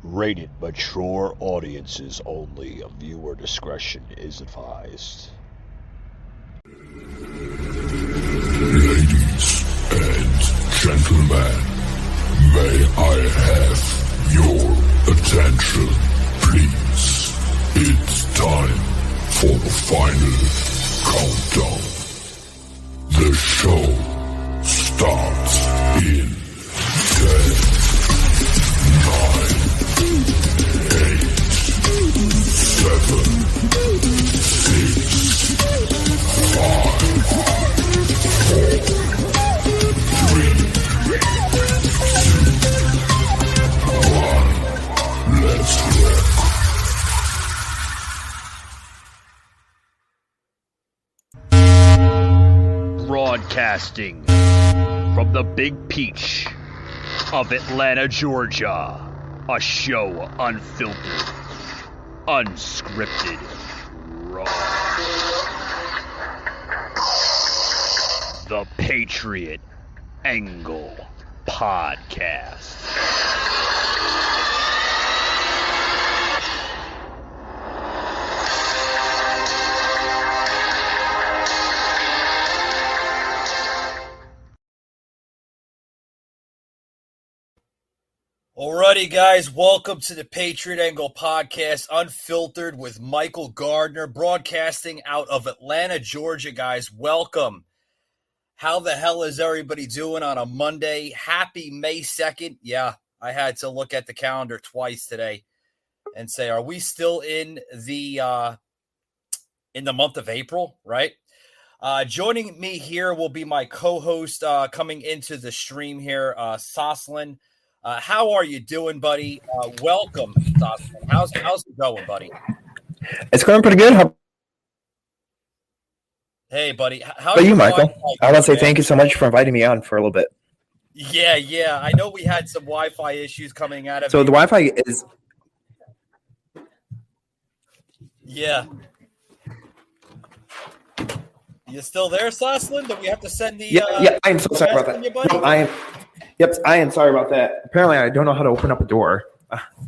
Rated mature audiences only. Viewer discretion is advised. Ladies and gentlemen, may I have your attention, please? It's time for the final countdown. The show starts in 10, 9, 8, 7, 6, 5, 4, 3, 2, 1. Let's rock. Broadcasting from the Big Peach of Atlanta, Georgia. A show unfiltered, unscripted, raw. The Patriot Angle Podcast. Alrighty, guys, welcome to the Patriot Angle Podcast, unfiltered with Michael Gardner, broadcasting out of Atlanta, Georgia, guys. Welcome. How the hell is everybody doing on a Monday? Happy May 2nd. Yeah, I had to look at the calendar twice today and say, are we still in the month of April, right? Joining me here will be my co-host coming into the stream here, Soslin. How are you doing, buddy? Welcome, Soslin. How's it going, buddy? It's going pretty good. Hey, buddy. How about you, Michael? I want to say thank you so much for inviting me on for a little bit. Yeah. I know we had some Wi-Fi issues coming out of So the Wi-Fi is... Yeah. You still there, Soslin? Do we have to send the... Yeah, I am so sorry about that. No, I am sorry about that. Apparently, I don't know how to open up a door.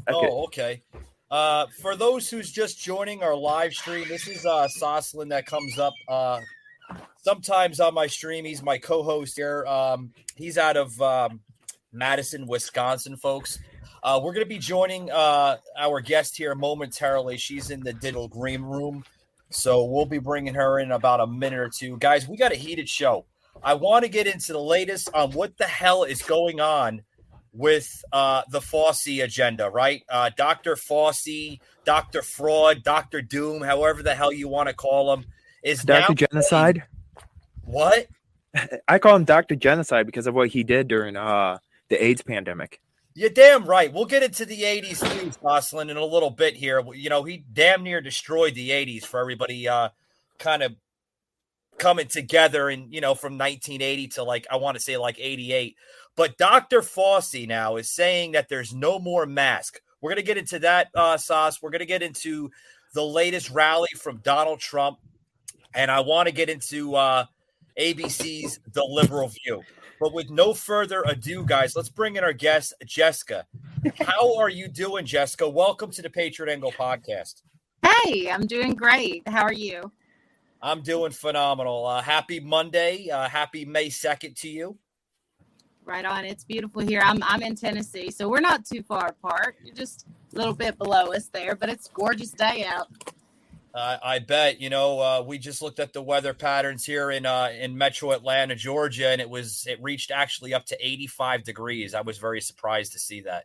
Okay. For those who's just joining our live stream, this is Soslin that comes up sometimes on my stream. He's my co-host here. He's out of Madison, Wisconsin, folks. We're going to be joining our guest here momentarily. She's in the Diddle Green Room, so we'll be bringing her in about a minute or two. Guys, we got a heated show. I want to get into the latest on what the hell is going on with the Fauci agenda, right? Dr. Fauci, Dr. Fraud, Dr. Doom, however the hell you want to call him, is Dr. Genocide. What? I call him Dr. Genocide because of what he did during the AIDS pandemic. You're damn right. We'll get into the 80s too, Jocelyn, in a little bit here. You know, he damn near destroyed the 80s for everybody kind of coming together and, you know, from 1980 to I want to say 88. But Dr. Fauci now is saying that there's no more mask. We're going to get into that, Sauce. We're going to get into the latest rally from Donald Trump. And I want to get into ABC's The Liberal View. But with no further ado, guys, let's bring in our guest, Jessica. How are you doing, Jessica? Welcome to the Patriot Angle Podcast. Hey, I'm doing great. How are you? I'm doing phenomenal. Happy Monday. Happy May 2nd to you. Right on. It's beautiful here. I'm in Tennessee, so we're not too far apart. You're just a little bit below us there, but it's a gorgeous day out. I bet. You know, we just looked at the weather patterns here in Metro Atlanta, Georgia, and it reached actually up to 85 degrees. I was very surprised to see that.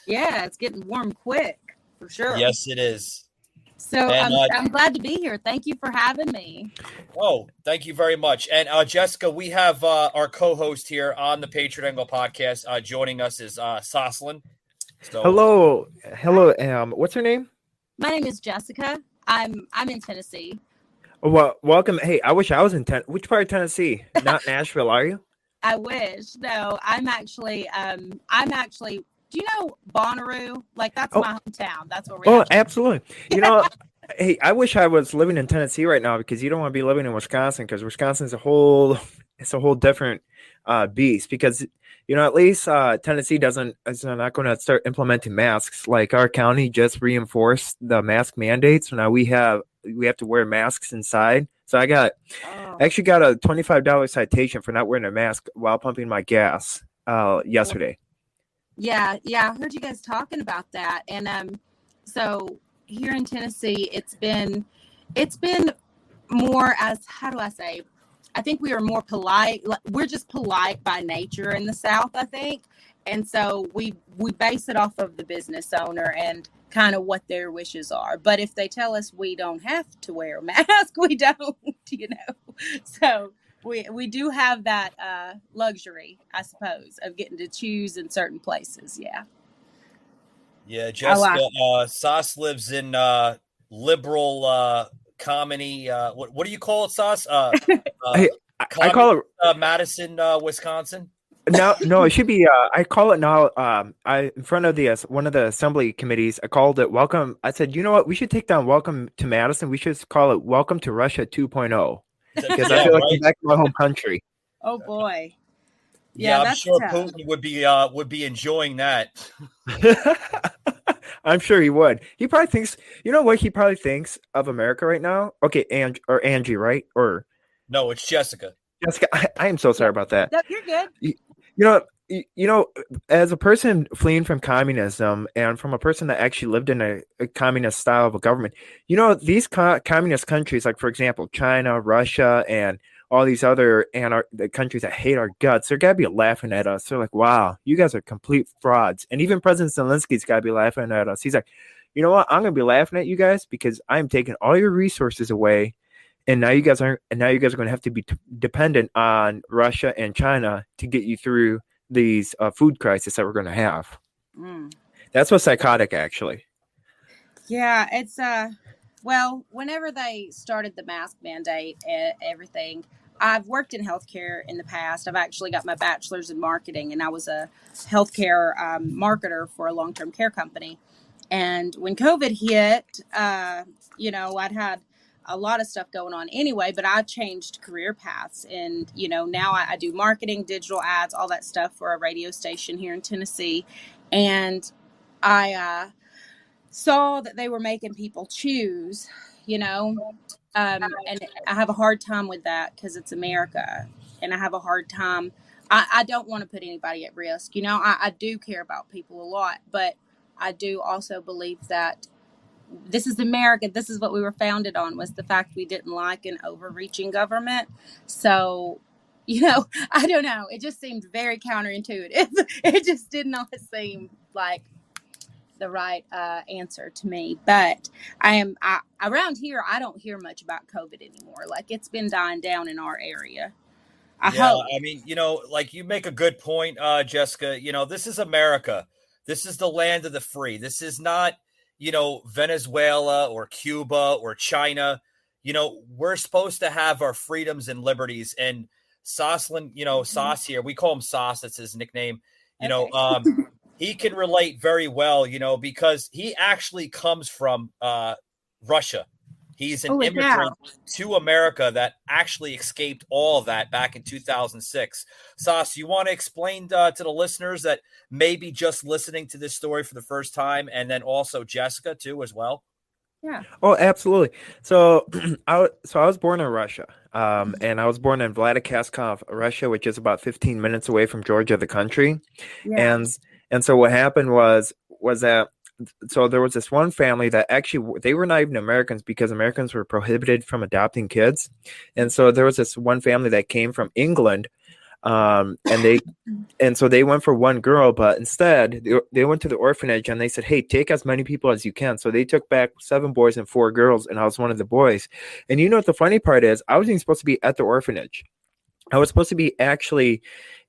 Yeah, it's getting warm quick for sure. Yes, it is. So I'm glad to be here. Thank you for having me. Oh, thank you very much. And Jessica, we have our co-host here on the Patriot Angle Podcast. Joining us is Soslin. So, Hello. What's her name? My name is Jessica. I'm in Tennessee. Well, welcome. Hey, I wish I was in which part of Tennessee? Not Nashville, are you? I wish. No, I'm actually. Do you know Bonnaroo? That's my hometown. That's where we're. Oh, absolutely. You know, hey, I wish I was living in Tennessee right now because you don't want to be living in Wisconsin because Wisconsin is a whole different beast because at least Tennessee is not going to start implementing masks. Like our county just reinforced the mask mandate, so now we have to wear masks inside. So I actually got a $25 citation for not wearing a mask while pumping my gas yesterday. Yeah, I heard you guys talking about that, and so here in Tennessee, it's been more as, how do I say? I think we are more polite. We're just polite by nature in the South, I think. And so we base it off of the business owner and kind of what their wishes are. But if they tell us we don't have to wear a mask, we don't, So we do have that luxury, I suppose, of getting to choose in certain places. Yeah. Yeah, Jessica, Sauce lives in liberal comedy. What do you call it, Sauce? I call it Madison, Wisconsin. No, it should be. I call it now. In front of the one of the assembly committees, I called it welcome. I said, you know what? We should take down welcome to Madison. We should call it welcome to Russia 2.0 because I feel like I'm back in my home country. Oh boy. Yeah, I'm sure tough. Putin would be enjoying that. I'm sure he would. He probably thinks. You know what? He probably thinks of America right now. Okay, Angie, right? Or no, it's Jessica. Jessica, I am so sorry about that. No, you're good. You know, as a person fleeing from communism and from a person that actually lived in a communist style of a government, these communist countries, like for example, China, Russia, and all these other the countries that hate our guts, they're gotta be laughing at us. They're like, "Wow, you guys are complete frauds." And even President Zelensky's gotta be laughing at us. He's like, "You know what? I'm gonna be laughing at you guys because I'm taking all your resources away." And now you guys are going to have to be dependent on Russia and China to get you through these food crisis that we're going to have. That's what's psychotic, actually. Yeah, it's well, whenever they started the mask mandate and everything, I've worked in healthcare in the past. I've actually got my bachelor's in marketing, and I was a healthcare marketer for a long-term care company. And when COVID hit, I'd had a lot of stuff going on anyway, but I changed career paths, and now I do marketing, digital ads, all that stuff for a radio station here in Tennessee. And I saw that they were making people choose, and I have a hard time with that because it's America, and I have a hard time. I don't want to put anybody at risk. I do care about people a lot, but I do also believe that this is America. This is what we were founded on, was the fact we didn't like an overreaching government. So, I don't know. It just seemed very counterintuitive. It just did not seem like the right answer to me. But around here, I don't hear much about COVID anymore. Like, it's been dying down in our area. I hope. I mean, like you make a good point, Jessica. This is America. This is the land of the free. This is not Venezuela or Cuba or China. We're supposed to have our freedoms and liberties. And Saucelin, Sauce here, we call him Sauce. That's his nickname. He can relate very well, because he actually comes from Russia. He's an immigrant to America that actually escaped all of that back in 2006. Sauce, you want to explain to the listeners that maybe just listening to this story for the first time, and then also Jessica too as well? Yeah. Oh, absolutely. So I was born in Russia, and I was born in Vladikavkaz, Russia, which is about 15 minutes away from Georgia, the country. Yeah. And so what happened was that. So there was this one family that actually, they were not even Americans because Americans were prohibited from adopting kids. And so there was this one family that came from England, and so they went for one girl, but instead they went to the orphanage and they said, "Hey, take as many people as you can." So they took back 7 boys and 4 girls, and I was one of the boys. And what the funny part is? I wasn't even supposed to be at the orphanage. I was supposed to be actually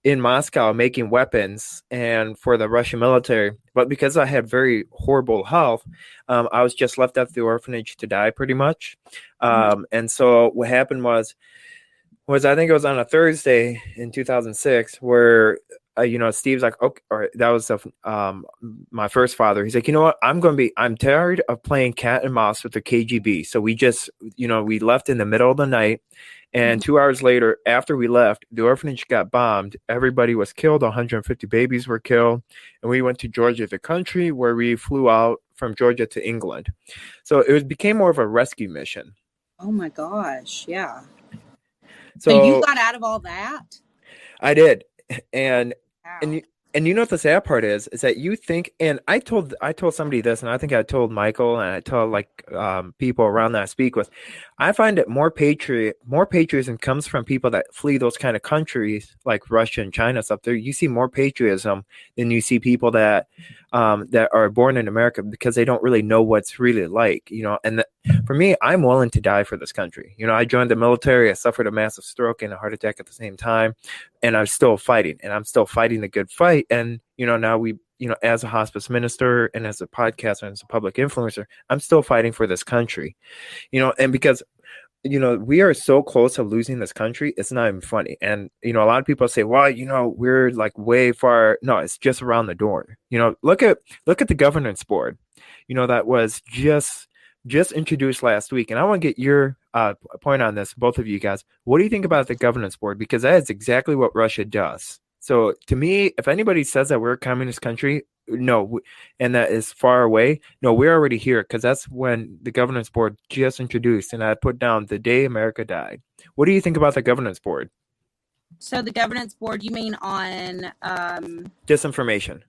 in Moscow making weapons and for the Russian military. But because I had very horrible health, I was just left at the orphanage to die pretty much. And so what happened was I think it was on a Thursday in 2006 where Steve's like, okay, or that was my first father. He's like, you know what? I'm tired of playing cat and mouse with the KGB. So we just, we left in the middle of the night. And 2 hours later, after we left, the orphanage got bombed. Everybody was killed. 150 babies were killed. And we went to Georgia, the country, where we flew out from Georgia to England. So it became more of a rescue mission. Oh my gosh. Yeah. So you got out of all that? I did. And Wow. and you know what the sad part is that you think, and I told somebody this, and I think I told Michael, and I told people around that I speak with, I find that more patriotism comes from people that flee those kind of countries like Russia and China stuff. There, you see more patriotism than you see people that are born in America, because they don't really know what's really like, And for me, I'm willing to die for this country. I joined the military. I suffered a massive stroke and a heart attack at the same time, and I'm still fighting, and I'm still fighting the good fight. And now we, as a hospice minister and as a podcaster and as a public influencer, I'm still fighting for this country, and because we are so close to losing this country, it's not even funny. And a lot of people say, well, we're like way far. No, it's just around the door. Look at the governance board, that was just introduced last week. And I want to get your point on this, both of you guys. What do you think about the governance board? Because that is exactly what Russia does. So to me, if anybody says that we're a communist country, no, and that is far away, no, we're already here, because that's when the governance board just introduced, and I put down the day America died. What do you think about the governance board? So the governance board, you mean on disinformation?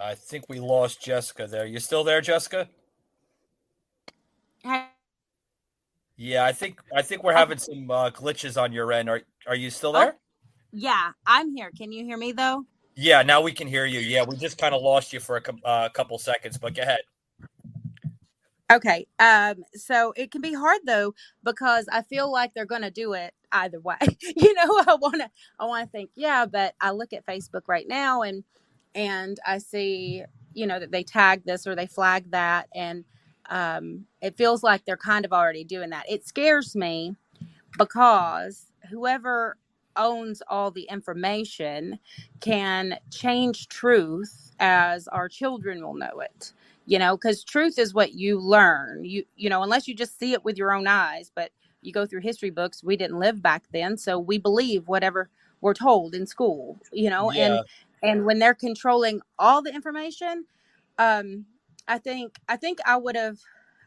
I think we lost Jessica there. You still there, Jessica? Yeah, I think we're having some glitches on your end. Are you still there? Yeah, I'm here. Can you hear me though? Yeah, now we can hear you. Yeah, we just kind of lost you for a couple seconds, but go ahead. Okay. So it can be hard though, because I feel like they're going to do it either way. I want to think, yeah, but I look at Facebook right now and I see, that they tag this or they flag that, and it feels like they're kind of already doing that. It scares me because whoever owns all the information can change truth as our children will know it, because truth is what you learn, unless you just see it with your own eyes. But you go through history books. We didn't live back then, so we believe whatever we're told in school, Yeah. and when they're controlling all the information, I think I would have,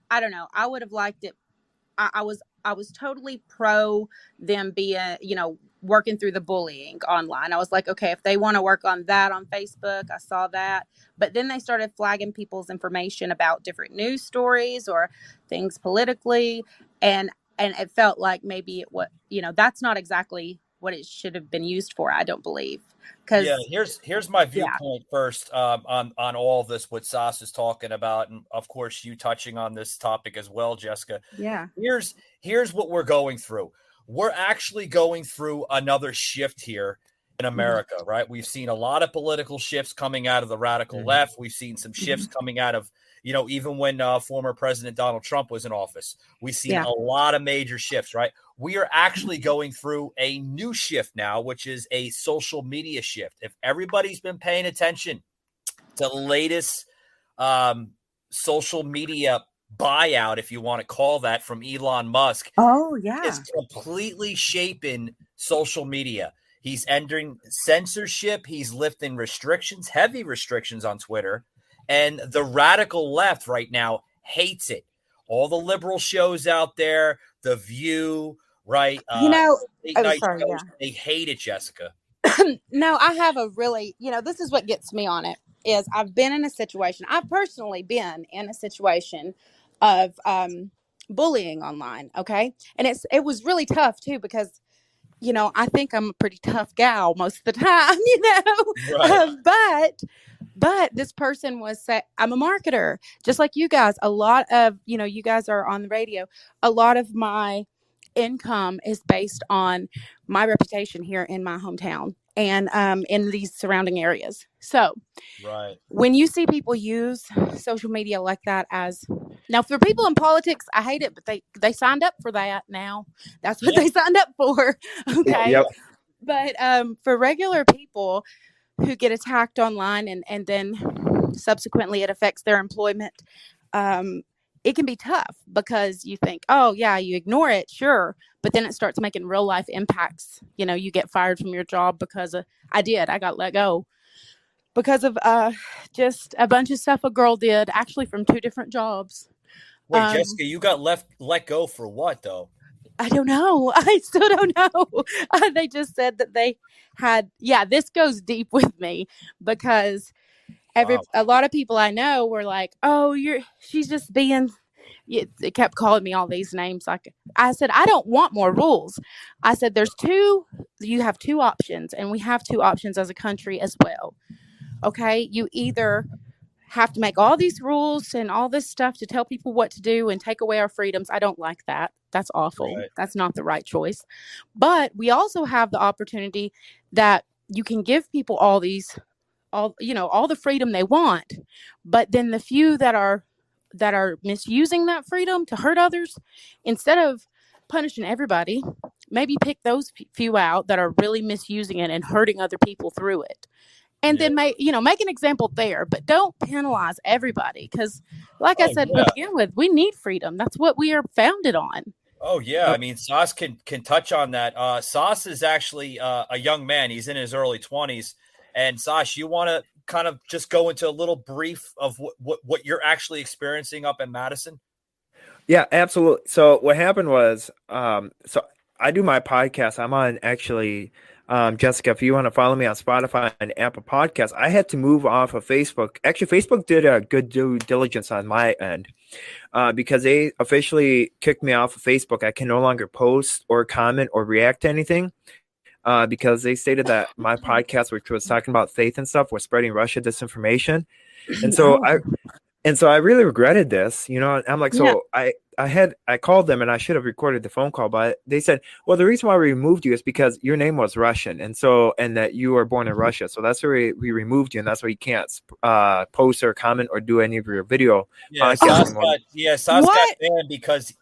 I don't know, I would have liked it. I was totally pro them being, working through the bullying online. I was like, okay, if they want to work on that on Facebook, I saw that. But then they started flagging people's information about different news stories or things politically. And it felt like maybe that's not exactly what it should have been used for, I don't believe. Yeah, here's my viewpoint first on all of this, what Sas is talking about, and of course you touching on this topic as well, Jessica. Yeah. Here's what we're going through. We're actually going through another shift here in America, right? We've seen a lot of political shifts coming out of the radical left. We've seen some shifts coming out of, even when former President Donald Trump was in office, we've seen a lot of major shifts, right? We are actually going through a new shift now, which is a social media shift. If everybody's been paying attention to the latest social media buyout, if you want to call that, from Elon Musk. Oh, yeah. It's completely shaping social media. He's entering censorship. He's lifting restrictions, heavy restrictions on Twitter. And the radical left right now hates it. All the liberal shows out there, The View, right? They hate it, Jessica. No, I have a really, this is what gets me on it, is I've been in a situation, I've personally been in a situation of bullying online, okay? And it was really tough too, because I think I'm a pretty tough gal most of the time, Right. But this person was saying, I'm a marketer, just like you guys. A lot of, you guys are on the radio. A lot of my income is based on my reputation here in my hometown and in these surrounding areas. So right, when you see people use social media like that as Now, for people in politics, I hate it, but they signed up for that now. That's what they signed up for. Okay. Yep. But for regular people who get attacked online and then subsequently it affects their employment, it can be tough because you think, oh, yeah, you ignore it, sure. But then it starts making real life impacts. You know, you get fired from your job because I got let go because of just a bunch of stuff a girl did, actually from 2 different jobs. Wait, Jessica, you got let go for what, though? I don't know. I still don't know. They just said that they had, this goes deep with me because a lot of people I know were like, oh, she's just being, it kept calling me all these names. Like I said, I don't want more rules. I said, you have 2 options, and we have 2 options as a country as well. Okay. You either have to make all these rules and all this stuff to tell people what to do and take away our freedoms. I don't like that. That's awful. Right. That's not the right choice. But we also have the opportunity that you can give people all the freedom they want. But then the few that are misusing that freedom to hurt others, instead of punishing everybody, maybe pick those few out that are really misusing it and hurting other people through it. And then make an example there, but don't penalize everybody. Because like I said to begin with, we need freedom. That's what we are founded on. Oh, yeah. I mean, Sauce can touch on that. Sauce is actually a young man. He's in his early 20s. And Sauce, you want to kind of just go into a little brief of what you're actually experiencing up in Madison? Yeah, absolutely. So what happened was, so I do my podcast. I'm on actually... Jessica, if you want to follow me on Spotify and Apple Podcasts, I had to move off of Facebook. Actually, Facebook did a good due diligence on my end because they officially kicked me off of Facebook. I can no longer post or comment or react to anything because they stated that my podcast, which was talking about faith and stuff, was spreading Russia disinformation. And so I really regretted this, I'm like, I called them and I should have recorded the phone call, but they said, well, the reason why we removed you is because your name was Russian. And that you were born in Russia. So that's where we removed you. And that's why you can't post or comment or do any of your video. Sauce got banned because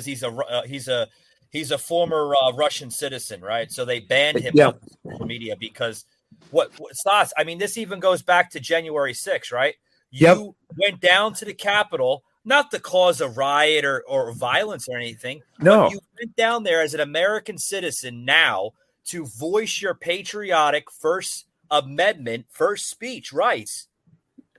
he's a former Russian citizen, right? So they banned him from social media because what Sauce, I mean, this even goes back to January 6th, right? You went down to the Capitol, not to cause a riot or violence or anything. No. But you went down there as an American citizen now to voice your patriotic First Amendment, first speech rights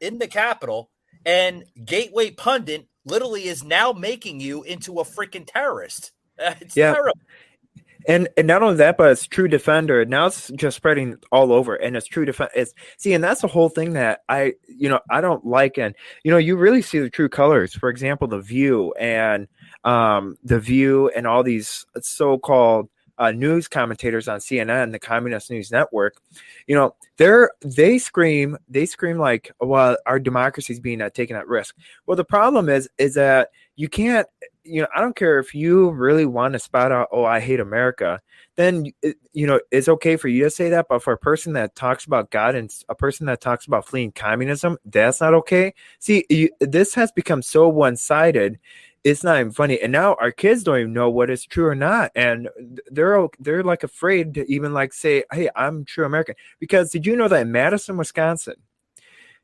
in the Capitol. And Gateway Pundit literally is now making you into a freaking terrorist. It's terrible. And not only that, but it's True Defender. Now it's just spreading all over, and it's True Defender. And that's the whole thing that I don't like. And you really see the true colors. For example, The View and all these so-called news commentators on CNN, the Communist News Network. They scream like, well, our democracy is being taken at risk. Well, the problem is that you can't. I don't care if you really want to spout out, oh, I hate America, then, it's okay for you to say that. But for a person that talks about God and a person that talks about fleeing communism, that's not okay. See, this has become so one-sided. It's not even funny. And now our kids don't even know what is true or not. And they're like afraid to even like say, hey, I'm true American. Because did you know that in Madison, Wisconsin,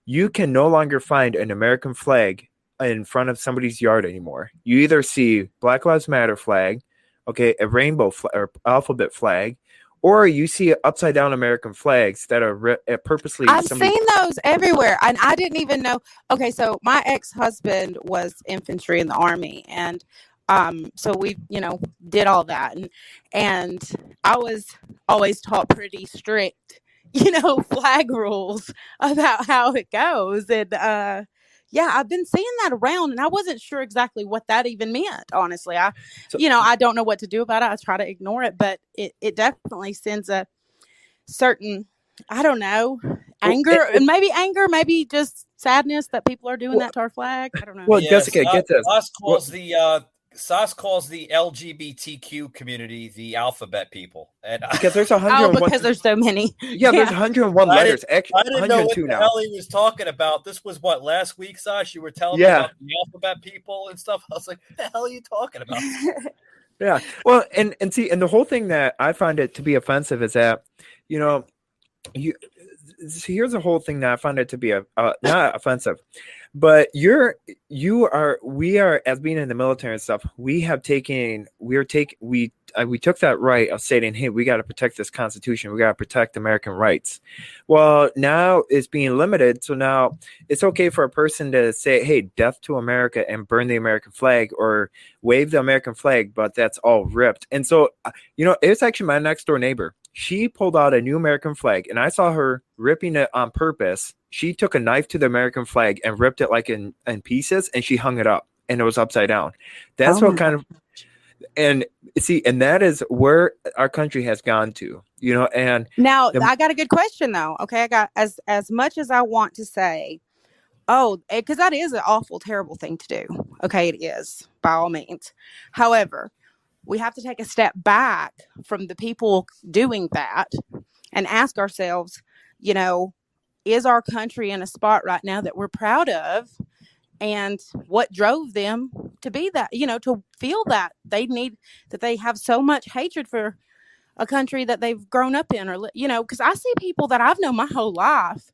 you can no longer find an American flag in front of somebody's yard anymore? You either see Black Lives Matter flag, okay, a rainbow or alphabet flag, or you see upside down American flags that are purposely. I've seen those everywhere, and I didn't even know. Okay, so my ex-husband was infantry in the Army, and so we, did all that, and I was always taught pretty strict, flag rules about how it goes, and I've been seeing that around, and I wasn't sure exactly what that even meant. Honestly, I don't know what to do about it. I try to ignore it, but it definitely sends a certain, I don't know, anger, and maybe just sadness that people are doing that to our flag. I don't know. Well, Jessica, get this. Us calls Sas calls the LGBTQ community the alphabet people, and Because there's Oh, 101. because there's so many. Yeah, there's 101 I letters. I Actually, didn't know what 102 the now. hell he was talking about. This was what, last week, Sas? You were telling me Yeah. about the alphabet people and stuff. I was like, what the hell are you talking about? Yeah. Well, and see, and the whole thing that I find it to be offensive is that, you know, here's the whole thing that I find it to be not offensive, but we are, as being in the military and stuff, we took that right of stating, hey, we got to protect this Constitution, we got to protect American rights. Well, now it's being limited, so now it's okay for a person to say, hey, death to America, and burn the American flag or wave the American flag, but that's all ripped. And so, it's actually my next door neighbor. She pulled out a new American flag, and I saw her ripping it on purpose. She took a knife to the American flag and ripped it like in pieces, and she hung it up, and it was upside down. That's what kind of, and see, and that is where our country has gone to, and Now, I got a good question though. Okay, I got as much as I want to say, because that is an awful, terrible thing to do. Okay, it is by all means. However, we have to take a step back from the people doing that and ask ourselves, is our country in a spot right now that we're proud of? And what drove them to be that, to feel that they have so much hatred for a country that they've grown up in, or, because I see people that I've known my whole life,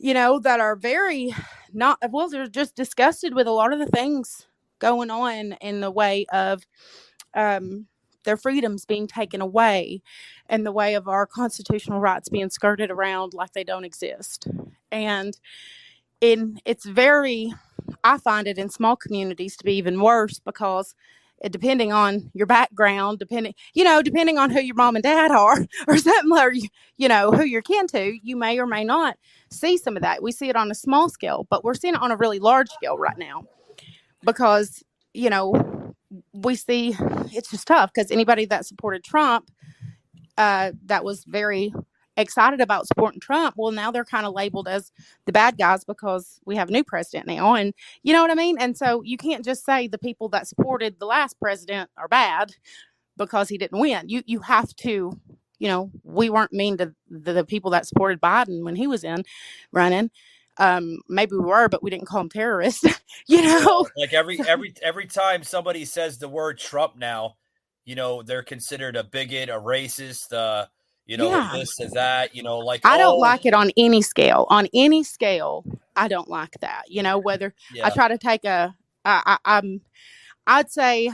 that are very they're just disgusted with a lot of the things going on in the way of their freedoms being taken away, and the way of our constitutional rights being skirted around like they don't exist. And I find it in small communities to be even worse, because depending on your background, depending on who your mom and dad are or something, or, who you're kin to, you may or may not see some of that. We see it on a small scale, but we're seeing it on a really large scale right now, because, we see it's just tough, because anybody that supported Trump, that was very excited about supporting Trump, well, now they're kind of labeled as the bad guys because we have a new president now, and you know what I mean? And so you can't just say the people that supported the last president are bad because he didn't win. You have to, we weren't mean to the people that supported Biden when he was running. Maybe we were, but we didn't call them terrorists. Like every time somebody says the word Trump now, they're considered a bigot, a racist, this and that, I don't like it on any scale. On any scale, I don't like that. Whether I try to take I'd say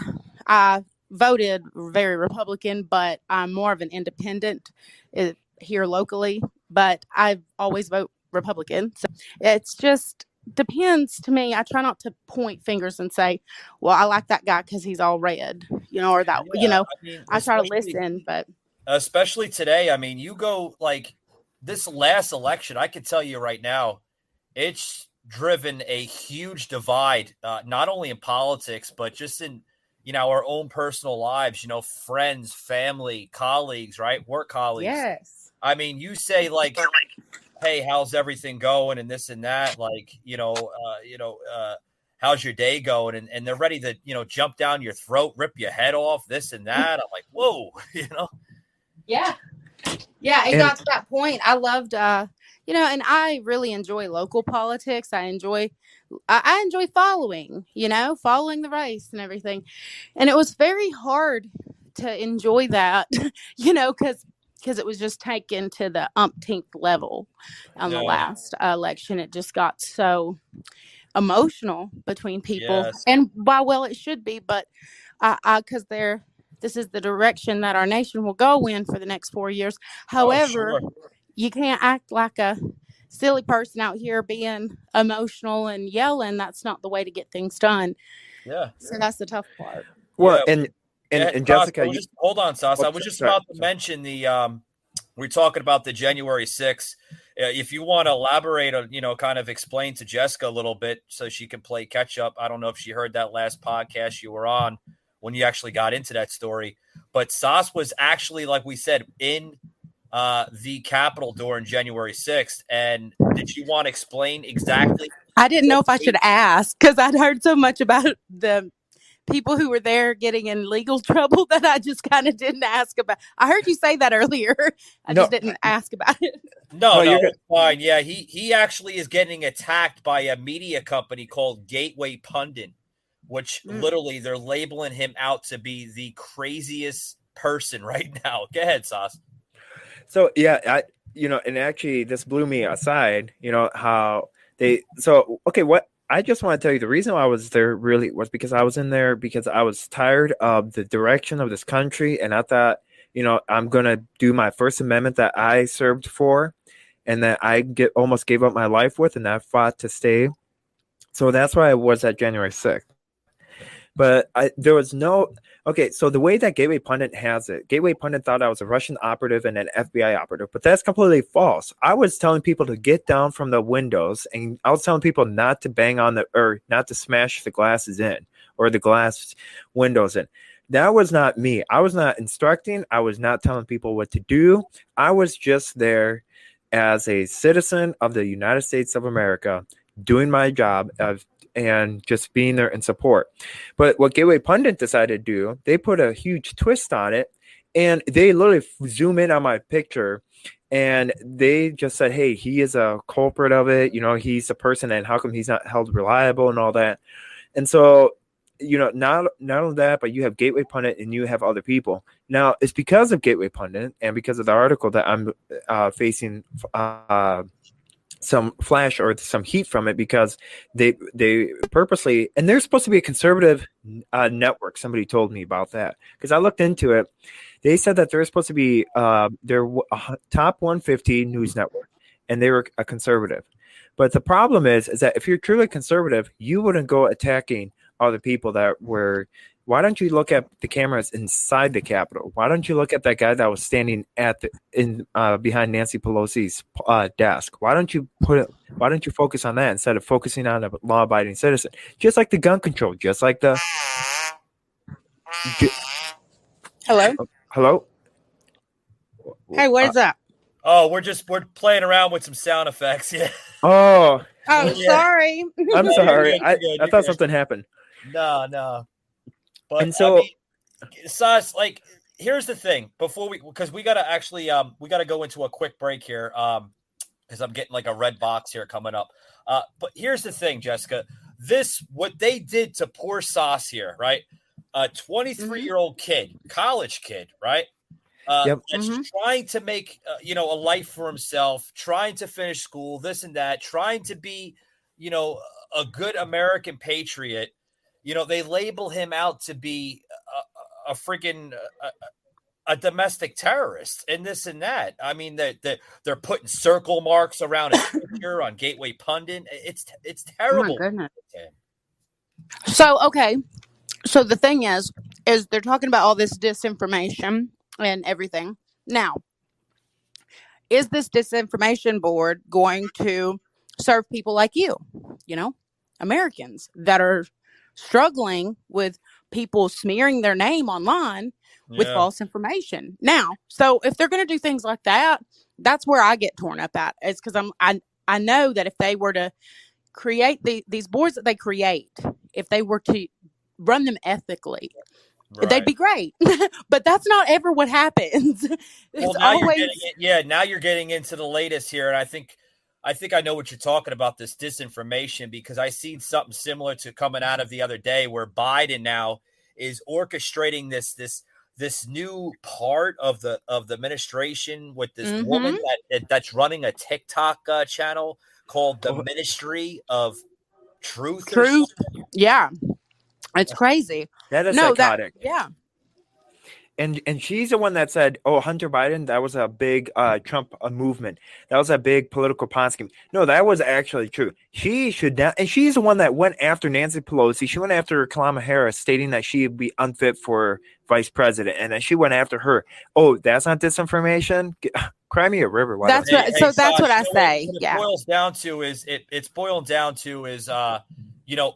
I voted very Republican, but I'm more of an independent here locally. But I've always vote Republican. So it's just depends to me. I try not to point fingers and say, well, I like that guy because he's all red, or that, I try to listen, but especially today. I mean, you go like this last election, I can tell you right now, it's driven a huge divide, not only in politics, but just in, our own personal lives, friends, family, colleagues, right? Work colleagues. Yes. I mean, you say like, hey, how's everything going? And this and that, like, how's your day going? And they're ready to, jump down your throat, rip your head off, this and that. I'm like, whoa, Yeah. Yeah. It got to that point. I loved, and I really enjoy local politics. I enjoy following the race and everything. And it was very hard to enjoy that, because it was just taken to the umpteenth level on the last election. It just got so emotional between people, and it should be, but because this is the direction that our nation will go in for the next 4 years. However, you can't act like a silly person out here being emotional and yelling. That's not the way to get things done. Yeah. So that's the tough part. Well, and Jessica, hold on, Sas. I was just about to mention we're talking about the January 6th. If you want to elaborate on, kind of explain to Jessica a little bit so she can play catch up. I don't know if she heard that last podcast you were on when you actually got into that story, but Sas was actually, like we said, in the Capitol during January 6th. And did you want to explain exactly? I didn't know if I should ask, because I'd heard so much about the people who were there getting in legal trouble that I just kind of didn't ask about. I heard you say that earlier. I just didn't ask about it. No, you're good. it's fine. Yeah, he actually is getting attacked by a media company called Gateway Pundit, which literally they're labeling him out to be the craziest person right now. Go ahead, Sauce. So yeah, and actually this blew me aside, how what I just want to tell you, the reason why I was there really was because I was in there because I was tired of the direction of this country, and I thought, I'm gonna do my First Amendment that I served for, and that I almost gave up my life with, and I fought to stay. So that's why I was at January 6th. But there was no. Okay, so the way that Gateway Pundit has it, Gateway Pundit thought I was a Russian operative and an FBI operative, but that's completely false. I was telling people to get down from the windows, and I was telling people not to bang on or not to smash the glasses in or the glass windows in. That was not me. I was not instructing. I was not telling people what to do. I was just there as a citizen of the United States of America, doing my job and just being there in support. But what Gateway Pundit decided to do, they put a huge twist on it, and they literally zoom in on my picture, and they just said, hey, he is a culprit of it. He's a person, and how come he's not held reliable and all that. And so, not only that, but you have Gateway Pundit and you have other people. Now, it's because of Gateway Pundit and because of the article that I'm facing some flash or some heat from it, because they purposely, and they're supposed to be a conservative network. Somebody told me about that because I looked into it. They said that they're supposed to be their top 150 news network, and they were a conservative. But the problem is that if you're truly conservative, you wouldn't go attacking other people that were. Why don't you look at the cameras inside the Capitol? Why don't you look at that guy that was standing behind Nancy Pelosi's desk? Why don't you focus on that instead of focusing on a law-abiding citizen? Just like the gun control, just like the. Hello. Hey, what is that? Oh, we're playing around with some sound effects. Yeah. Oh. Oh, sorry. I'm sorry. I thought something happened. No. But and so, Sauce, here's the thing. Because we gotta actually we gotta go into a quick break here. Because I'm getting a red box here coming up. But here's the thing, Jessica. What they did to poor Sauce here, right? A 23-year-old kid, college kid, right? That's trying to make a life for himself, trying to finish school, this and that, trying to be, a good American patriot. They label him out to be a freaking a domestic terrorist and this and that. I mean, they're putting circle marks around his picture on Gateway Pundit. It's terrible. Oh my goodness. So the thing is they're talking about all this disinformation and everything. Now, is this disinformation board going to serve people like you, Americans that are struggling with people smearing their name online with false information? Now, so if they're going to do things like that, that's where I get torn up at. It's because I know that if they were to create these boards that they create, if they were to run them ethically, they'd be great. But that's not ever what happens. Well, now you're getting into the latest here, and I think I know what you're talking about, this disinformation, because I seen something similar to coming out of the other day where Biden now is orchestrating this new part of the administration with this woman that's running a TikTok channel called the Ministry of Truth. Yeah. It's crazy. That is psychotic. And she's the one that said, "Oh, Hunter Biden, that was a big Trump movement. That was a big political pawn scheme." No, that was actually true. She should not, and she's the one that went after Nancy Pelosi. She went after Kamala Harris, stating that she would be unfit for vice president, and then she went after her. Oh, that's not disinformation. Cry me a river. That's what. So that's what I say. What it boils down to is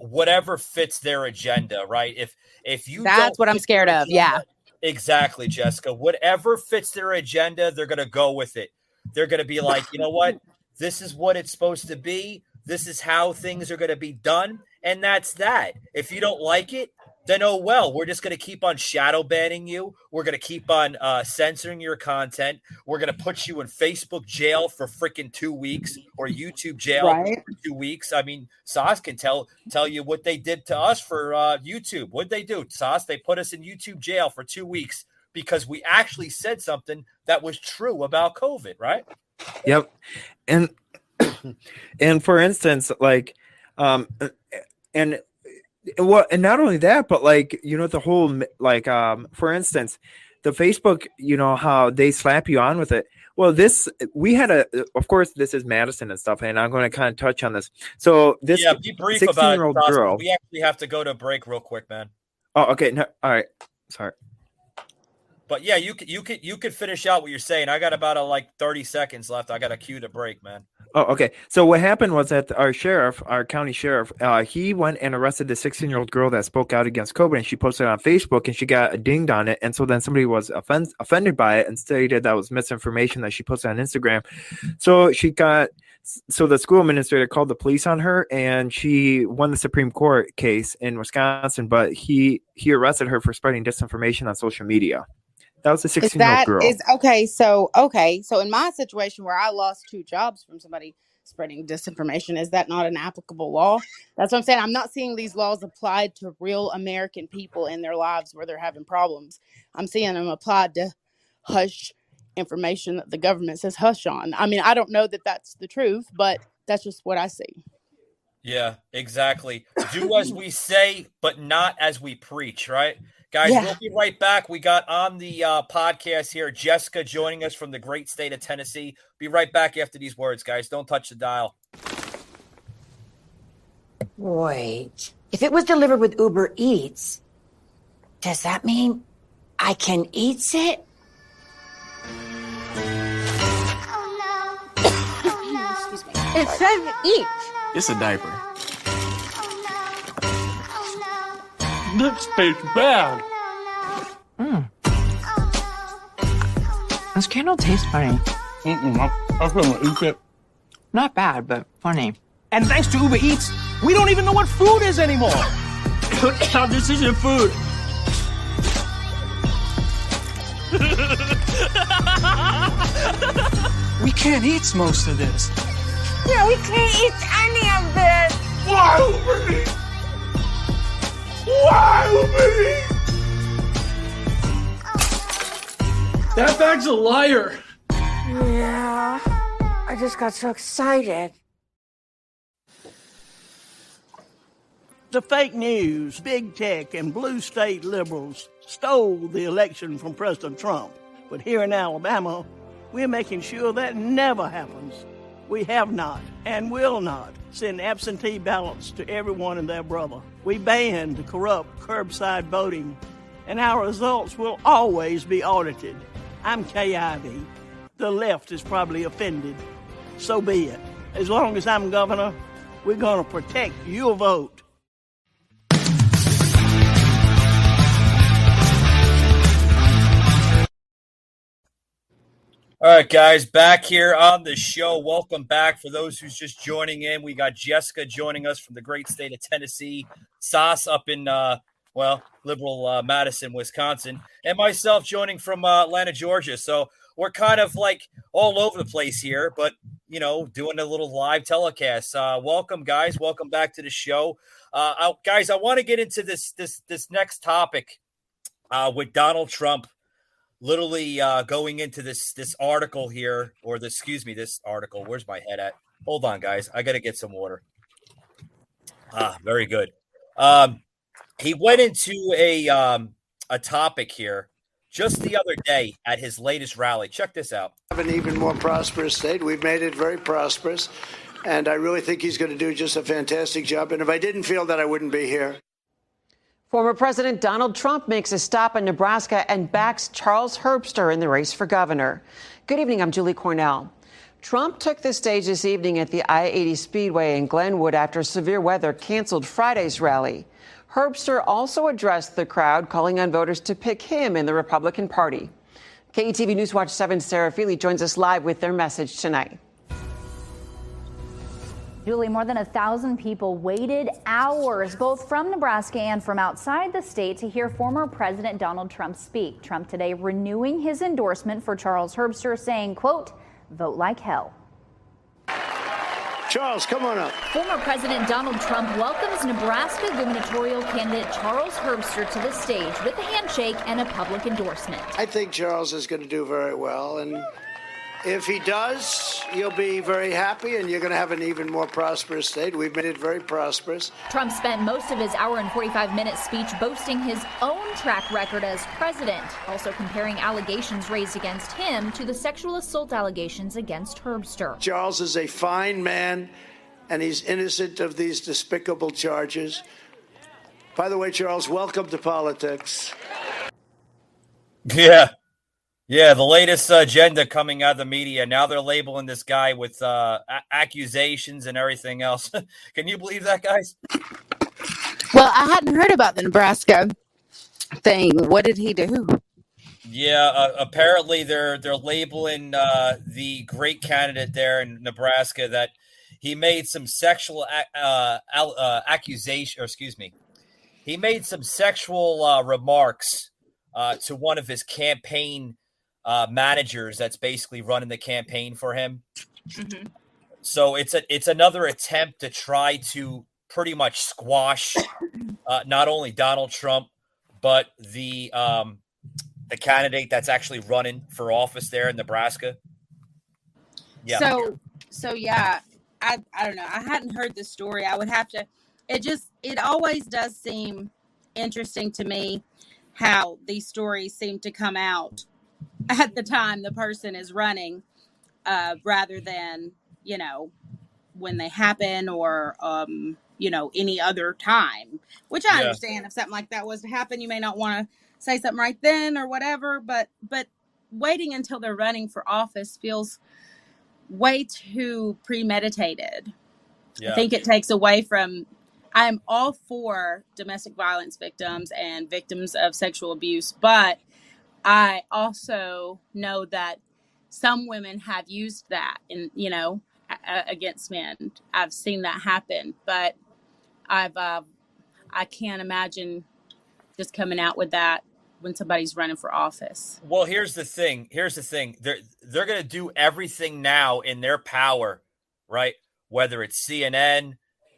whatever fits their agenda, right? If you that's what I'm scared of. Yeah. Exactly, Jessica. Whatever fits their agenda, they're going to go with it. They're going to be like, you know what? This is what it's supposed to be. This is how things are going to be done. And that's that. If you don't like it, then oh well, we're just going to keep on shadow banning you. We're going to keep on censoring your content. We're going to put you in Facebook jail for freaking 2 weeks or YouTube jail Right. for 2 weeks. I mean, Sauce can tell you what they did to us for YouTube. What'd they do, Sauce? They put us in YouTube jail for 2 weeks because we actually said something that was true about COVID, right? Yep. And for instance, like, and not only that, but like, the whole, like, for instance, the Facebook, how they slap you on with it. Well, we had of course, this is Madison and stuff, and I'm going to kind of touch on this. So this, be brief about it, girl. We actually have to go to a break real quick, man. Oh, okay. No, all right. Sorry. But yeah, you could finish out what you're saying. I got about 30 seconds left. I got a cue to break, man. Oh, okay. So what happened was that our county sheriff, he went and arrested the 16-year-old girl that spoke out against COVID, and she posted it on Facebook, and she got dinged on it. And so then somebody was offended by it and stated that was misinformation that she posted on Instagram. So the school administrator called the police on her, and she won the Supreme Court case in Wisconsin, but he arrested her for spreading disinformation on social media. That was a 16-year-old girl. So in my situation where I lost 2 jobs from somebody spreading disinformation, is that not an applicable law? That's what I'm saying. I'm not seeing these laws applied to real American people in their lives where they're having problems. I'm seeing them applied to hush information that the government says hush on. I mean, I don't know that that's the truth, but that's just what I see. Yeah, exactly. Do as we say, but not as we preach, right? Guys, We'll be right back. We got on the podcast here Jessica joining us from the great state of Tennessee. Be right back after these words, guys. Don't touch the dial. Wait. If it was delivered with Uber Eats, does that mean I can eat it? Excuse me. It says eat. It's a diaper. This tastes bad. This candle tastes funny. I couldn't eat it. Not bad, but funny. And thanks to Uber Eats, we don't even know what food is anymore. This isn't food. We can't eat most of this. Yeah, we can't eat any of this. Why Uber Eats? Why Uber Eats? That bag's a liar. Yeah, I just got so excited. The fake news, big tech, and blue state liberals stole the election from President Trump. But here in Alabama, we're making sure that never happens. We have not and will not send absentee ballots to everyone and their brother. We banned corrupt curbside voting, and our results will always be audited. I'm KIV. The left is probably offended. So be it. As long as I'm governor, we're going to protect your vote. All right, guys, back here on the show. Welcome back. For those who's just joining in, we got Jessica joining us from the great state of Tennessee, Sauce up in, liberal Madison, Wisconsin, and myself joining from Atlanta, Georgia. So we're kind of like all over the place here, but, doing a little live telecast. Welcome, guys. Welcome back to the show. Guys, I want to get into this next topic with Donald Trump. Literally going into this article here, this article. Where's my head at? Hold on, guys. I got to get some water. Very good. He went into a topic here just the other day at his latest rally. Check this out. Have an even more prosperous state. We've made it very prosperous, and I really think he's going to do just a fantastic job. And if I didn't feel that, I wouldn't be here. Former President Donald Trump makes a stop in Nebraska and backs Charles Herbster in the race for governor. Good evening, I'm Julie Cornell. Trump took the stage this evening at the I-80 Speedway in Glenwood after severe weather canceled Friday's rally. Herbster also addressed the crowd, calling on voters to pick him in the Republican Party. KETV Newswatch 7's Sarah Feely joins us live with their message tonight. Julie, more than 1,000 people waited hours, both from Nebraska and from outside the state, to hear former President Donald Trump speak. Trump today renewing his endorsement for Charles Herbster, saying, quote, "Vote like hell." Charles, come on up. Former President Donald Trump welcomes Nebraska gubernatorial candidate Charles Herbster to the stage with a handshake and a public endorsement. I think Charles is going to do very well, and if he does, you'll be very happy, and you're going to have an even more prosperous state. We've made it very prosperous. Trump spent most of his hour and 45-minute speech boasting his own track record as president, also comparing allegations raised against him to the sexual assault allegations against Herbster. Charles is a fine man, and he's innocent of these despicable charges. By the way, Charles, welcome to politics. Yeah, the latest agenda coming out of the media. Now they're labeling this guy with accusations and everything else. Can you believe that, guys? Well, I hadn't heard about the Nebraska thing. What did he do? Yeah, apparently they're labeling the great candidate there in Nebraska that he made some sexual accusation, or excuse me, he made some sexual remarks to one of his campaign managers that's basically running the campaign for him. Mm-hmm. So it's another attempt to try to pretty much squash not only Donald Trump, but the candidate that's actually running for office there in Nebraska. Yeah. So yeah, I don't know. I hadn't heard this story. I would have to. It always does seem interesting to me how these stories seem to come out at the time the person is running, rather than, when they happen or, any other time, which I understand if something like that was to happen, you may not want to say something right then or whatever, but waiting until they're running for office feels way too premeditated. Yeah. I think it takes away from, I'm all for domestic violence victims and victims of sexual abuse, but I also know that some women have used that against men. I've seen that happen, but I can't imagine just coming out with that when somebody's running for office. Well, here's the thing. They're going to do everything now in their power, right? Whether it's CNN,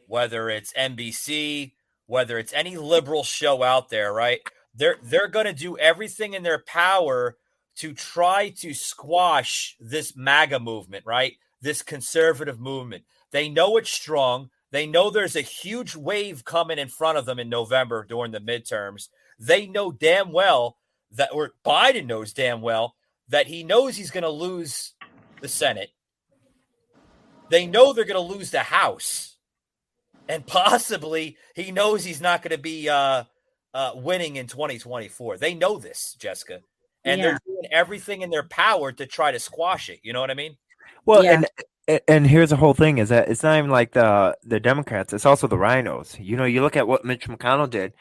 whether it's NBC, whether it's any liberal show out there, right? They're going to do everything in their power to try to squash this MAGA movement, right? This conservative movement. They know it's strong. They know there's a huge wave coming in front of them in November during the midterms. They know damn well that, or Biden knows damn well that he knows he's going to lose the Senate. They know they're going to lose the House. And possibly he knows he's not going to be winning in 2024. They know this, Jessica. And they're doing everything in their power to try to squash it. You know what I mean? Well, and here's the whole thing is that it's not even like the Democrats. It's also the rhinos. You look at what Mitch McConnell did.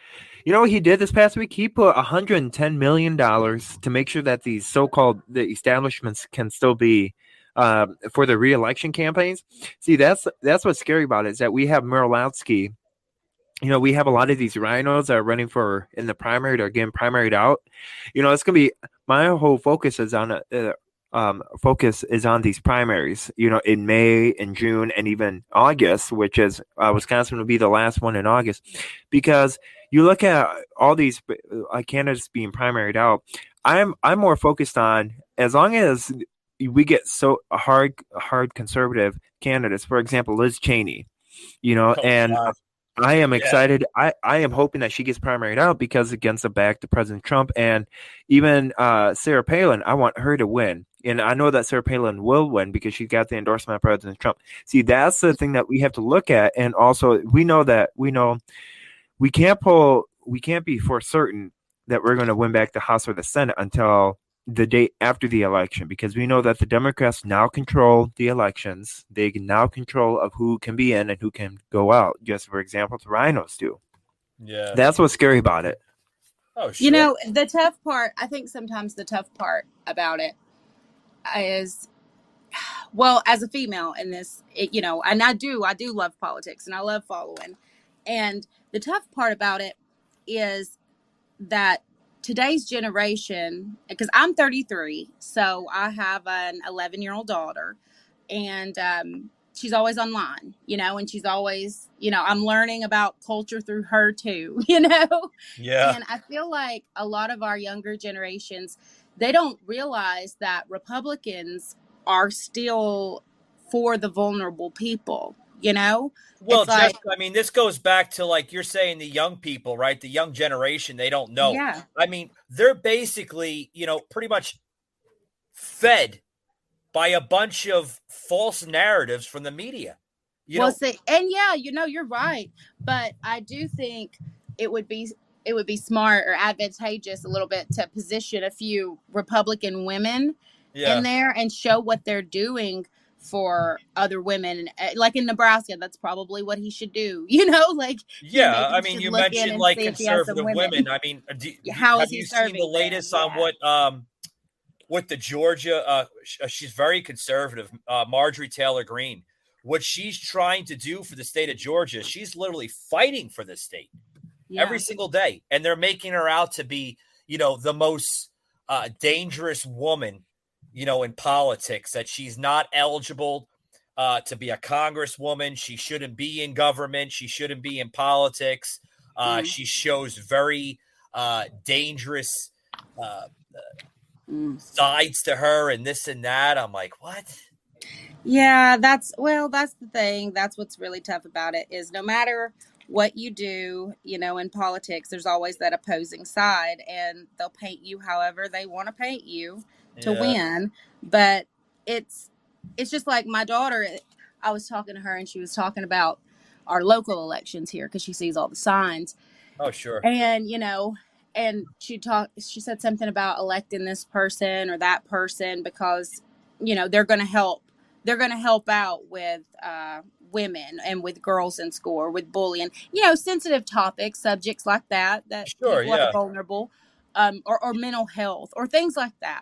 You know what he did this past week? He put $110 million to make sure that these the establishments can still be for the re-election campaigns. See, that's what's scary about it, is that we have Muralowski. We have a lot of these rhinos that are running in the primary or getting primaried out. It's going to be, my whole focus is on these primaries, in May and June and even August, which is Wisconsin will be the last one in August, because you look at all these candidates being primaried out. I'm more focused on, as long as we get so hard conservative candidates, for example, Liz Cheney, I am excited. I am hoping that she gets primaried out because against the back to President Trump, and even Sarah Palin, I want her to win. And I know that Sarah Palin will win because she got the endorsement of President Trump. See, that's the thing that we have to look at. And also we know we can't be for certain that we're going to win back the House or the Senate until the day after the election, because we know that the Democrats now control the elections. They now control of who can be in and who can go out. Just for example, the rhinos do. Yeah. That's what's scary about it. Oh, sure. The tough part, I think sometimes the tough part about it is well, as a female in this, and I do love politics and I love following. And the tough part about it is that today's generation, because I'm 33, so I have an 11-year-old daughter, and she's always online, and she's always, I'm learning about culture through her too, Yeah. And I feel like a lot of our younger generations, they don't realize that Republicans are still for the vulnerable people, Well, It's like, I mean, this goes back to, like you're saying, the young people, right? The young generation, they don't know. yeah. I mean, they're basically, pretty much fed by a bunch of false narratives from the media. And yeah, you're right. But I do think it would be smart or advantageous a little bit to position a few Republican women in there and show what they're doing for other women. Like in Nebraska, that's probably what he should do. Yeah, I mean, you mentioned like conservative women. I mean, how have is he you seen the latest on what with the Georgia? She's very conservative, Marjorie Taylor Greene. What she's trying to do for the state of Georgia, she's literally fighting for the state every single day, and they're making her out to be, the most dangerous woman, in politics. That she's not eligible to be a congresswoman. She shouldn't be in government. She shouldn't be in politics. She shows very dangerous sides to her and this and that. I'm like, what? Yeah, that's the thing. That's what's really tough about it is no matter what you do, in politics, there's always that opposing side, and they'll paint you however they want to paint you to win. But it's just like my daughter. I was talking to her, and she was talking about our local elections here because she sees all the signs. Oh, sure. And and she said something about electing this person or that person because they're going to help. They're going to help out with women and with girls in school or with bullying, sensitive topics, subjects like that people are vulnerable, or mental health or things like that.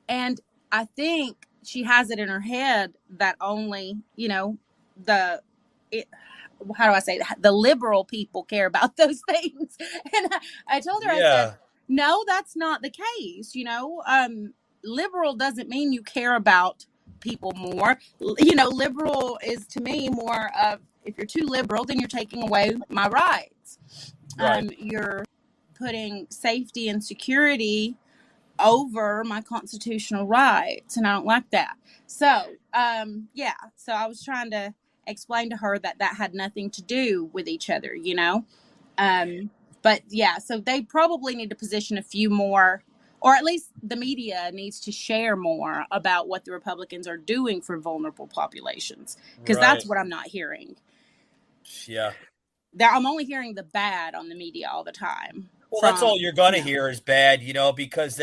And I think she has it in her head that only, how do I say that? The liberal people care about those things. And I told her, I said, no, that's not the case. Liberal doesn't mean you care about people more. Liberal is to me more of, if you're too liberal, then you're taking away my rights. Right. You're putting safety and security over my constitutional rights, and I don't like that. So so I was trying to explain to her that had nothing to do with each other, but yeah, so they probably need to position a few more, or at least the media needs to share more about what the Republicans are doing for vulnerable populations, because that's what I'm not hearing. Yeah. I'm only hearing the bad on the media all the time. Well, that's all you're going to hear is bad, because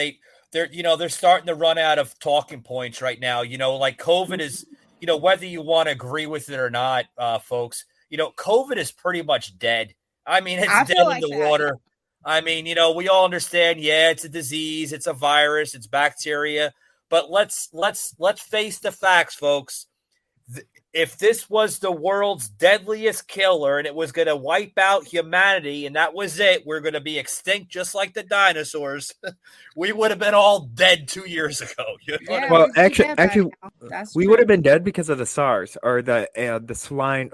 they're starting to run out of talking points right now. Like COVID is, whether you want to agree with it or not, folks, COVID is pretty much dead. I mean, it's dead in the water. I mean, we all understand, it's a disease, it's a virus, it's bacteria, but let's face the facts, folks. If this was the world's deadliest killer and it was going to wipe out humanity and that was it, we're going to be extinct just like the dinosaurs, we would have been all dead 2 years ago. Well, actually, we would have been dead because of the SARS or the swine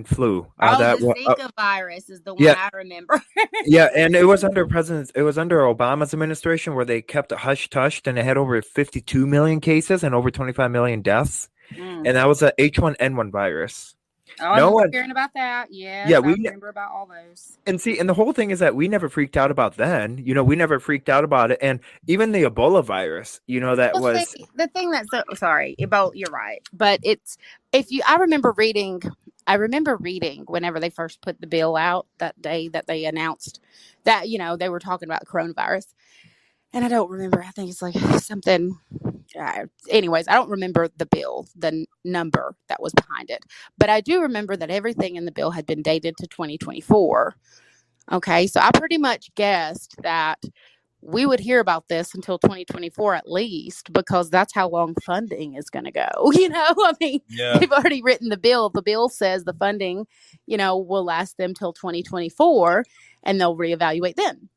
flu. The Zika virus is the one I remember. Yeah, and it was under Obama's administration where they kept it hush-tushed, and it had over 52 million cases and over 25 million deaths. And that was a H1N1 virus. Oh, I was hearing about that. Yeah, I remember about all those. And the whole thing is that we never freaked out about then. We never freaked out about it. And even the Ebola virus, was the thing that's sorry, Ebola. You're right, but I remember reading whenever they first put the bill out that day that they announced that they were talking about coronavirus. And I don't remember. I think it's like something. Anyways, I don't remember the bill, the number that was behind it. But I do remember that everything in the bill had been dated to 2024. Okay, so I pretty much guessed that we would hear about this until 2024 at least, because that's how long funding is going to go. I mean, they've already written the bill. The bill says the funding, will last them till 2024, and they'll reevaluate then.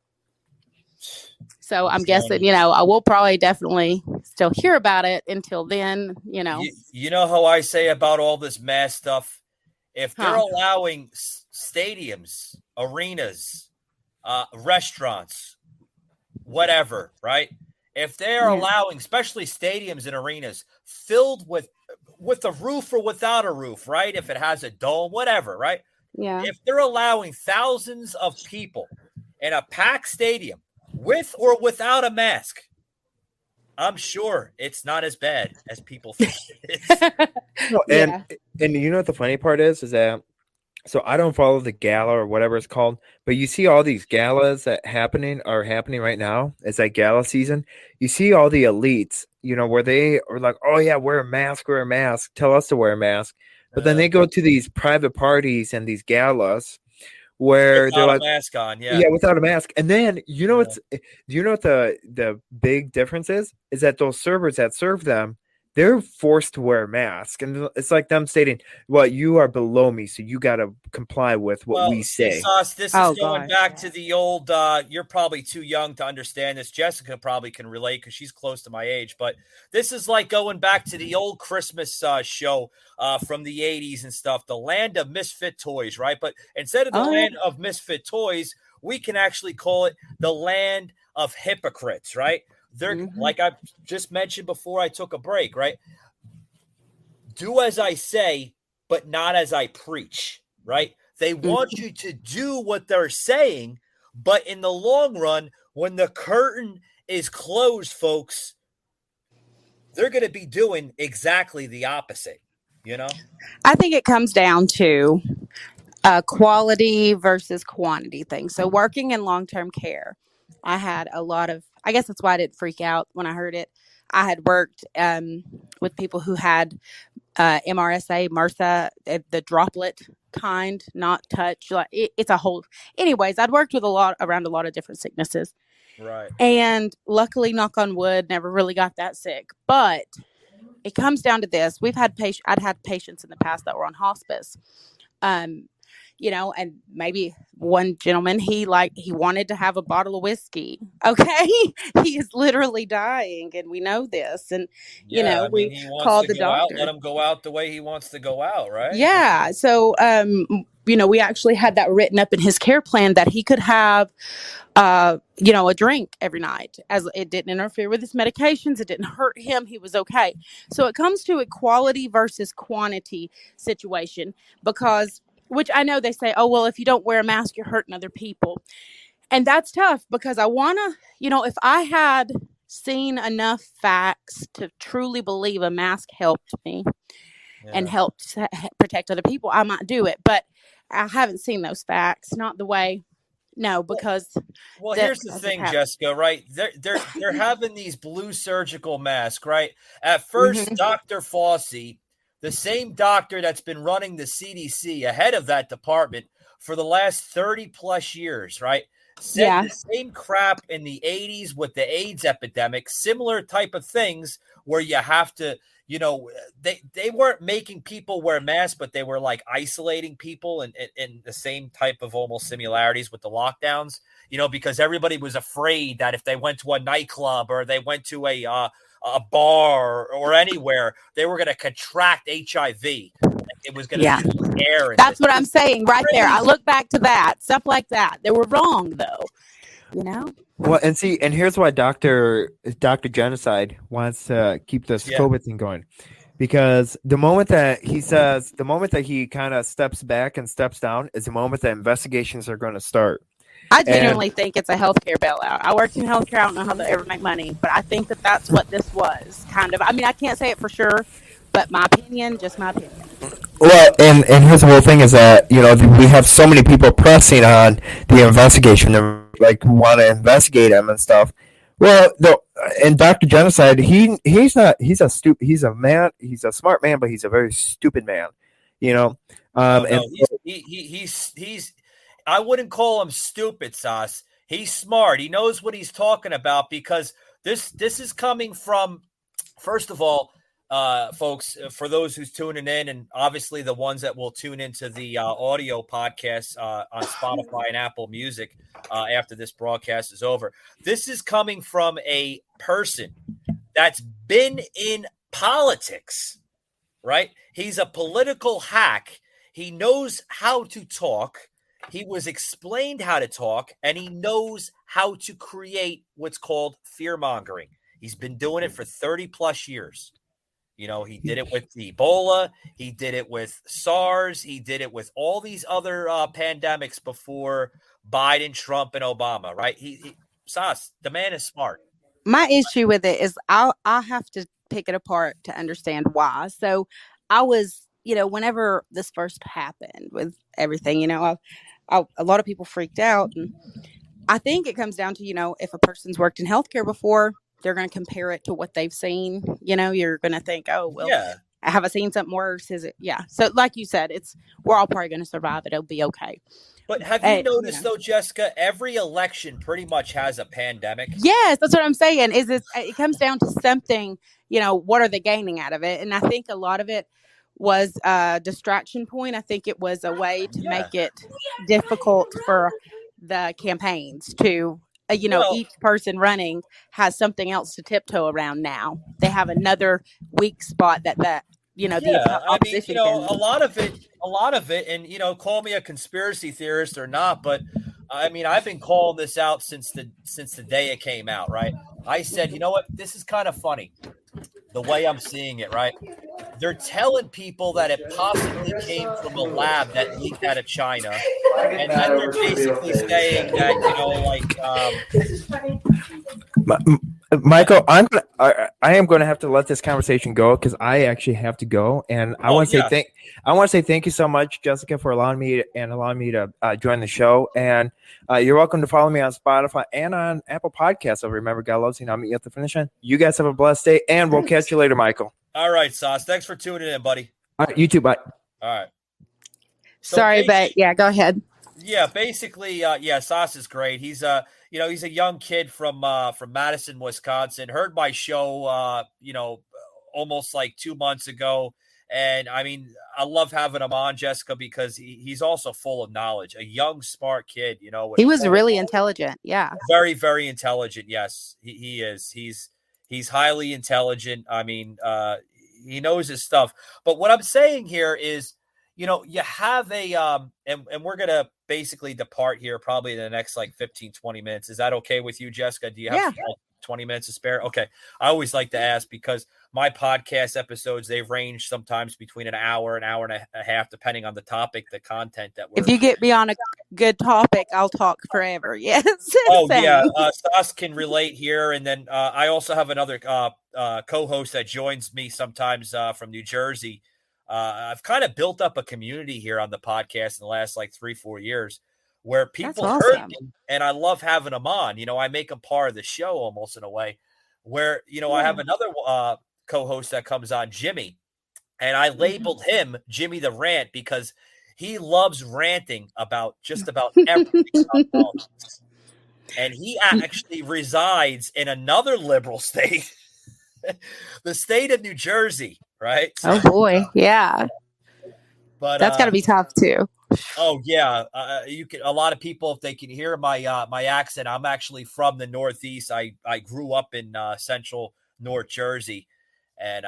So I'm guessing, I will probably definitely still hear about it until then, You know how I say about all this mass stuff? If they're allowing stadiums, arenas, restaurants, whatever, right? If they're allowing, especially stadiums and arenas, filled with a roof or without a roof, right? If it has a dome, whatever, right? Yeah. If they're allowing thousands of people in a packed stadium with or without a mask, I'm sure it's not as bad as people think it is. And you know what the funny part is that, so I don't follow the gala or whatever it's called, but you see all these galas that are happening right now. It's like gala season. You see all the elites, where they are like, oh yeah, wear a mask, tell us to wear a mask. But then they go to these private parties and these galas where without they're like, a mask on, without a mask. And then do you know what the big difference is that those servers that serve them, they're forced to wear a mask, and it's like them stating, well, you are below me, so you got to comply with what we say. Sauce, this is going back to the old, you're probably too young to understand this. Jessica probably can relate because she's close to my age, but this is like going back to the old Christmas show from the 80s and stuff, the land of misfit toys, right? But instead of the land of misfit toys, we can actually call it the land of hypocrites, right? They're like I just mentioned before I took a break, right? Do as I say, but not as I preach, right? They want you to do what they're saying, but in the long run, when the curtain is closed, folks, they're going to be doing exactly the opposite, I think it comes down to quality versus quantity thing. So working in long-term care, I had a lot of, I guess that's why I didn't freak out when I heard it. I had worked with people who had MRSA, MRSA, the droplet kind, not touch. Like it's a whole. Anyways, I'd worked with around a lot of different sicknesses. Right. And luckily, knock on wood, never really got that sick. But it comes down to this. I'd had patients in the past that were on hospice. And maybe one gentleman, he wanted to have a bottle of whiskey. Okay. He is literally dying, and we know this. And, we called the doctor. Let him go out the way he wants to go out, right? Yeah. So, we actually had that written up in his care plan that he could have, a drink every night, as it didn't interfere with his medications. It didn't hurt him. He was okay. So it comes to a quality versus quantity situation, which I know they say, oh, well, if you don't wear a mask, you're hurting other people. And that's tough because I want to, if I had seen enough facts to truly believe a mask helped me and helped protect other people, I might do it. But I haven't seen those facts, not the way. No, because here's the thing, Jessica, right? They're having these blue surgical masks, right? At first, Dr. Fauci, the same doctor that's been running the CDC ahead of that department for the last 30 plus years, right? Said the same crap in the 80s with the AIDS epidemic, similar type of things where you have to, they weren't making people wear masks, but they were like isolating people in the same type of almost similarities with the lockdowns, because everybody was afraid that if they went to a nightclub or they went to a bar or anywhere, they were going to contract HIV. It was going to be the air. That's what I'm saying right there. I look back to that, stuff like that. They were wrong, though. Well, and here's why Dr. Genocide wants to keep this COVID thing going. Because the moment that he kind of steps back and steps down is the moment that investigations are going to start. I genuinely think it's a healthcare bailout. I worked in healthcare. I don't know how they ever make money, but I think that that's what this was, kind of. I mean, I can't say it for sure, but my opinion, just my opinion. Well, and here's the whole thing is that, we have so many people pressing on the investigation, like want to investigate him and stuff. Well, and Dr. Genocide, he's a smart man, but he's a very stupid man, he's I wouldn't call him stupid, Sauce. He's smart. He knows what he's talking about because this is coming from, first of all, folks, for those who's tuning in, and obviously the ones that will tune into the audio podcast on Spotify and Apple Music after this broadcast is over. This is coming from a person that's been in politics, right? He's a political hack. He knows how to talk. He was explained how to talk, and he knows how to create what's called fear-mongering. He's been doing it for 30 plus years. You know, he did it with Ebola. He did it with SARS. He did it with all these other pandemics before Biden, Trump, and Obama, right? Sas, the man is smart. My issue with it is I'll have to pick it apart to understand why. So I was, whenever this first happened with everything, a lot of people freaked out. And I think it comes down to, if a person's worked in healthcare before, they're going to compare it to what they've seen. You're going to think, oh, well, yeah. Have I seen something worse? Is it? Yeah. So like you said, we're all probably going to survive it. It'll be okay. But have you noticed, though, Jessica, every election pretty much has a pandemic? Yes, that's what I'm saying. It comes down to something, what are they gaining out of it? And I think a lot of it was a distraction point. I think it was a way to make it difficult for the campaigns to, each person running has something else to tiptoe around now. They have another weak spot that the opposition can. a lot of it, and call me a conspiracy theorist or not, but I mean, I've been calling this out since the day it came out, right? I said, you know what, this is kind of funny, the way I'm seeing it, right? They're telling people that it possibly came from a lab that leaked out of China, and then they're basically saying that, Michael, I am going to have to let this conversation go because I actually have to go, and I want to say thank you so much, Jessica, for allowing me to join the show. And you're welcome to follow me on Spotify and on Apple Podcasts. So remember, God loves you. I'll meet you at the finish line. You guys have a blessed day, and we'll catch you later, Michael. All right, Sauce. Thanks for tuning in, buddy. All right, you too. Bye. All right. Sorry, but yeah, go ahead. Yeah, basically, Sauce is great. He's he's a young kid from Madison, Wisconsin. Heard my show, almost like 2 months ago. And I mean, I love having him on, Jessica, because he's also full of knowledge. A young, smart kid, He was really intelligent. Yeah. Very, very intelligent. Yes, he is. He's highly intelligent. I mean, he knows his stuff. But what I'm saying here is, you have a and we're going to basically depart here probably in the next like 15, 20 minutes. Is that okay with you, Jessica? Do you have 20 minutes to spare? Okay. I always like to ask because my podcast episodes, they range sometimes between an hour and a half, depending on the topic, the content that we're. If you get me on a good topic, I'll talk forever. Yes. Oh, yeah. Sas can relate here. And then I also have another co-host that joins me sometimes from New Jersey. I've kind of built up a community here on the podcast in the last like 3-4 years where people heard me, and I love having them on. I make them part of the show almost in a way where, I have another co-host that comes on, Jimmy, and I labeled him Jimmy the Rant because he loves ranting about just about everything about politics. And he actually resides in another liberal state, the state of New Jersey. Right. Oh boy. Yeah. But that's got to be tough too. Oh yeah. You can, a lot of people, if they can hear my accent, I'm actually from the Northeast. I grew up in central North Jersey, and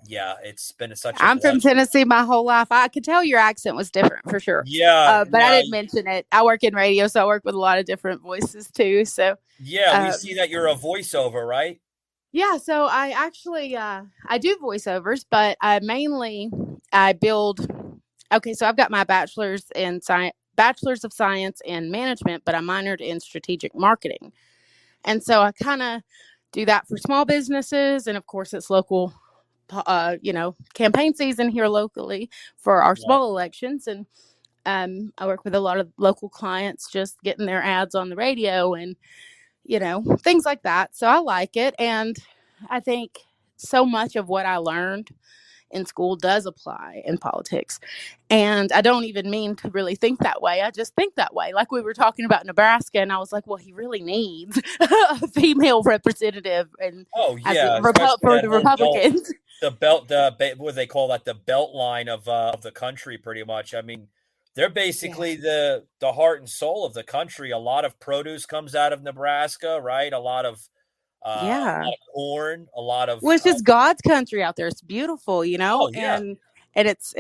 it's been I'm from Tennessee my whole life. I could tell your accent was different for sure. Yeah. But I didn't mention it. I work in radio, so I work with a lot of different voices too. So yeah, we see that you're a voiceover, right? Yeah, so I actually I do voiceovers, but I build. Okay, so I've got my bachelor's of science in management, but I minored in strategic marketing, and so I kind of do that for small businesses, and of course it's local, campaign season here locally for our small elections, and I work with a lot of local clients, just getting their ads on the radio and. Things like that. So I like it. And I think so much of what I learned in school does apply in politics. And I don't even mean to really think that way. I just think that way. Like we were talking about Nebraska, and I was like, well, he really needs a female representative, and for the Republicans. What do they call that? The belt line of the country, pretty much. I mean, they're basically the heart and soul of the country. A lot of produce comes out of Nebraska, right? A lot of corn, a lot of. Well, it's just God's country out there. It's beautiful, and it's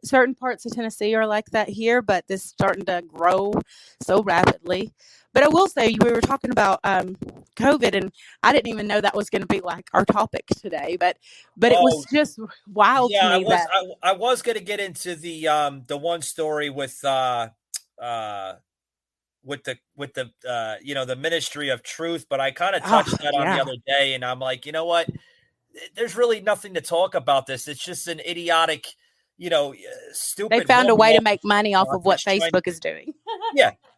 certain parts of Tennessee are like that here, but it's starting to grow so rapidly. But I will say, we were talking about COVID, and I didn't even know that was going to be like our topic today. But it was just wild to me. I was going to get into the one story with the the Ministry of Truth, but I kind of touched that on the other day, and I'm like, you know what? There's really nothing to talk about this. It's just an idiotic, stupid. They found a way to make money off of what Facebook is doing.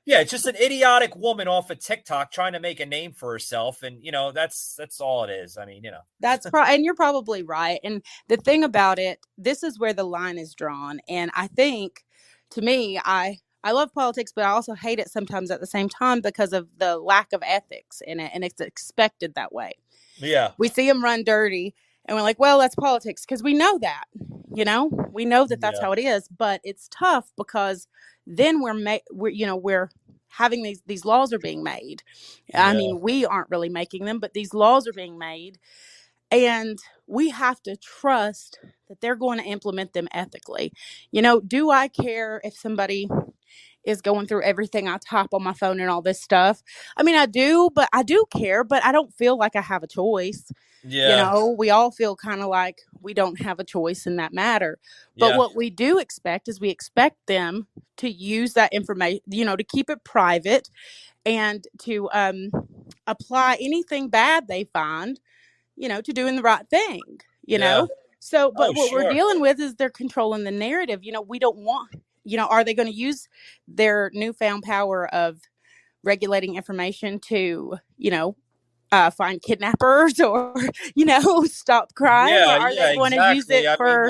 Yeah, it's just an idiotic woman off of TikTok trying to make a name for herself, and that's all it is. I mean, and you're probably right. And the thing about it, this is where the line is drawn. And I think, to me, I love politics, but I also hate it sometimes at the same time because of the lack of ethics in it, and it's expected that way. Yeah, we see them run dirty, and we're like, well, that's politics, because we know that, we know that that's how it is. But it's tough because then we're having these laws are being made. I mean, we aren't really making them, but these laws are being made, and we have to trust that they're going to implement them ethically. Do I care if somebody is going through everything I type on my phone and all this stuff? I mean, I do care, but I don't feel like I have a choice. We all feel kind of like we don't have a choice in that matter. But what we do expect is we expect them to use that information, to keep it private, and to apply anything bad they find, to doing the right thing, So, but what we're dealing with is they're controlling the narrative. We don't want, are they going to use their newfound power of regulating information to, find kidnappers or, stop crime? Or are they going to use it for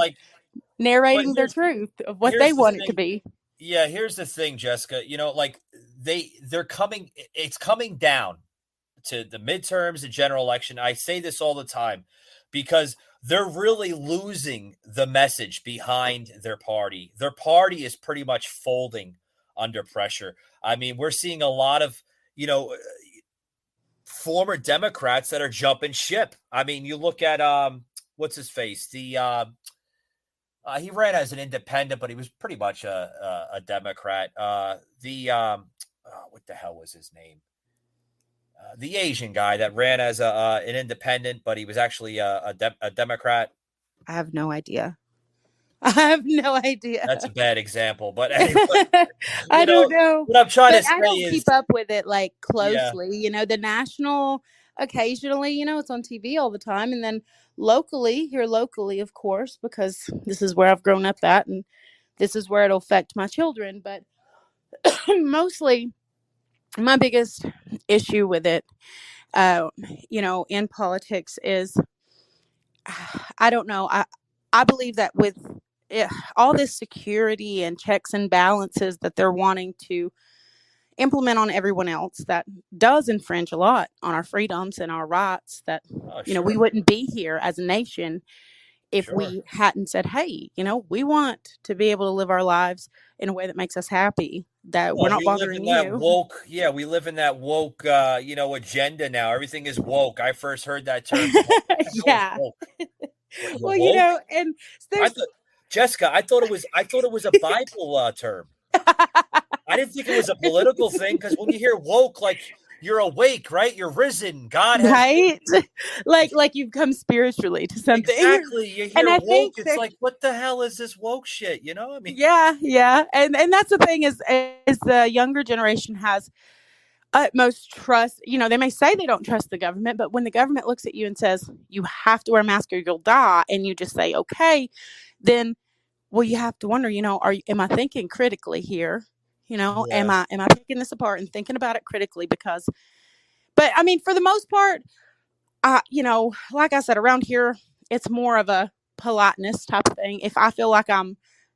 narrating their truth of what they want it to be? Yeah, here's the thing, Jessica. It's coming down to the midterms, the general election. I say this all the time because they're really losing the message behind their party. Their party is pretty much folding under pressure. I mean, we're seeing a lot of, former Democrats that are jumping ship. I mean, you look at what's his face? He ran as an independent, but he was pretty much a Democrat. What the hell was his name? The Asian guy that ran as an independent, but he was actually a Democrat. I have no idea. That's a bad example, but anyway, I don't know. What I'm trying to say I don't is keep up with it like closely. The national, occasionally, it's on TV all the time, and then here locally, of course, because this is where I've grown up at, and this is where it'll affect my children. But mostly, my biggest issue with it, in politics is, I don't know. I believe that with all this security and checks and balances that they're wanting to implement on everyone else, that does infringe a lot on our freedoms and our rights, that, we wouldn't be here as a nation if we hadn't said, hey, we want to be able to live our lives in a way that makes us happy, that we're not bothering you. We live in that woke, agenda now. Everything is woke. I first heard that term. Yeah. Well, and there's... Jessica, I thought it was a Bible term. I didn't think it was a political thing, because when you hear woke, like you're awake, right? You're risen. God has right, like you've come spiritually to something. Exactly. You hear woke, it's like, what the hell is this woke shit? I mean, yeah, and that's the thing is the younger generation has utmost trust. They may say they don't trust the government, but when the government looks at you and says you have to wear a mask or you'll die, and you just say okay, then you have to wonder, am I thinking critically here? Am I picking this apart and thinking about it critically? But I mean, for the most part, like I said, around here, it's more of a politeness type of thing. If I feel like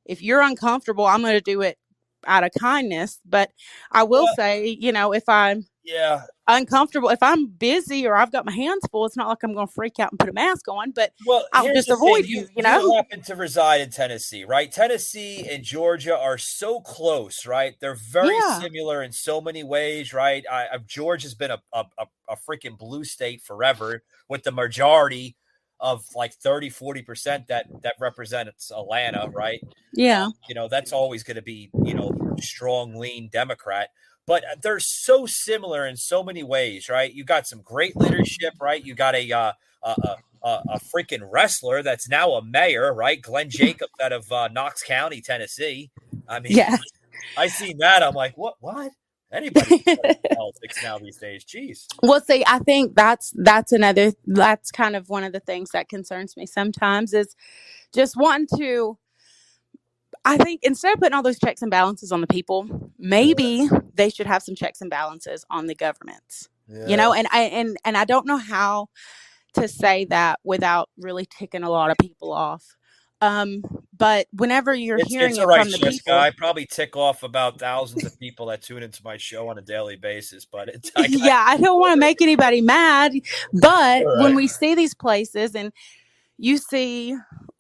if you're uncomfortable, I'm going to do it out of kindness. But I will say, if I'm uncomfortable, if I'm busy or I've got my hands full, it's not like I'm going to freak out and put a mask on, but I'll just avoid you, You happen to reside in Tennessee, right? Tennessee and Georgia are so close, right? They're very similar in so many ways, right? Georgia's been a freaking blue state forever, with the majority of like 30-40% that represents Atlanta, right? Yeah. That's always going to be, strong, lean Democrat. But they're so similar in so many ways, right? You got some great leadership, right? You got a freaking wrestler that's now a mayor, right? Glenn Jacobs out of Knox County, Tennessee. I mean, I seen that. I'm like, what? Anybody can play politics now these days. Jeez. Well, see, I think that's kind of one of the things that concerns me sometimes, is just wanting to. I think instead of putting all those checks and balances on the people, maybe they should have some checks and balances on the governments. And I don't know how to say that without really ticking a lot of people off. But whenever you're hearing it's it right, from the people, I probably tick off about thousands of people that tune into my show on a daily basis. But I don't want to make anybody mad. But when we see these places and you see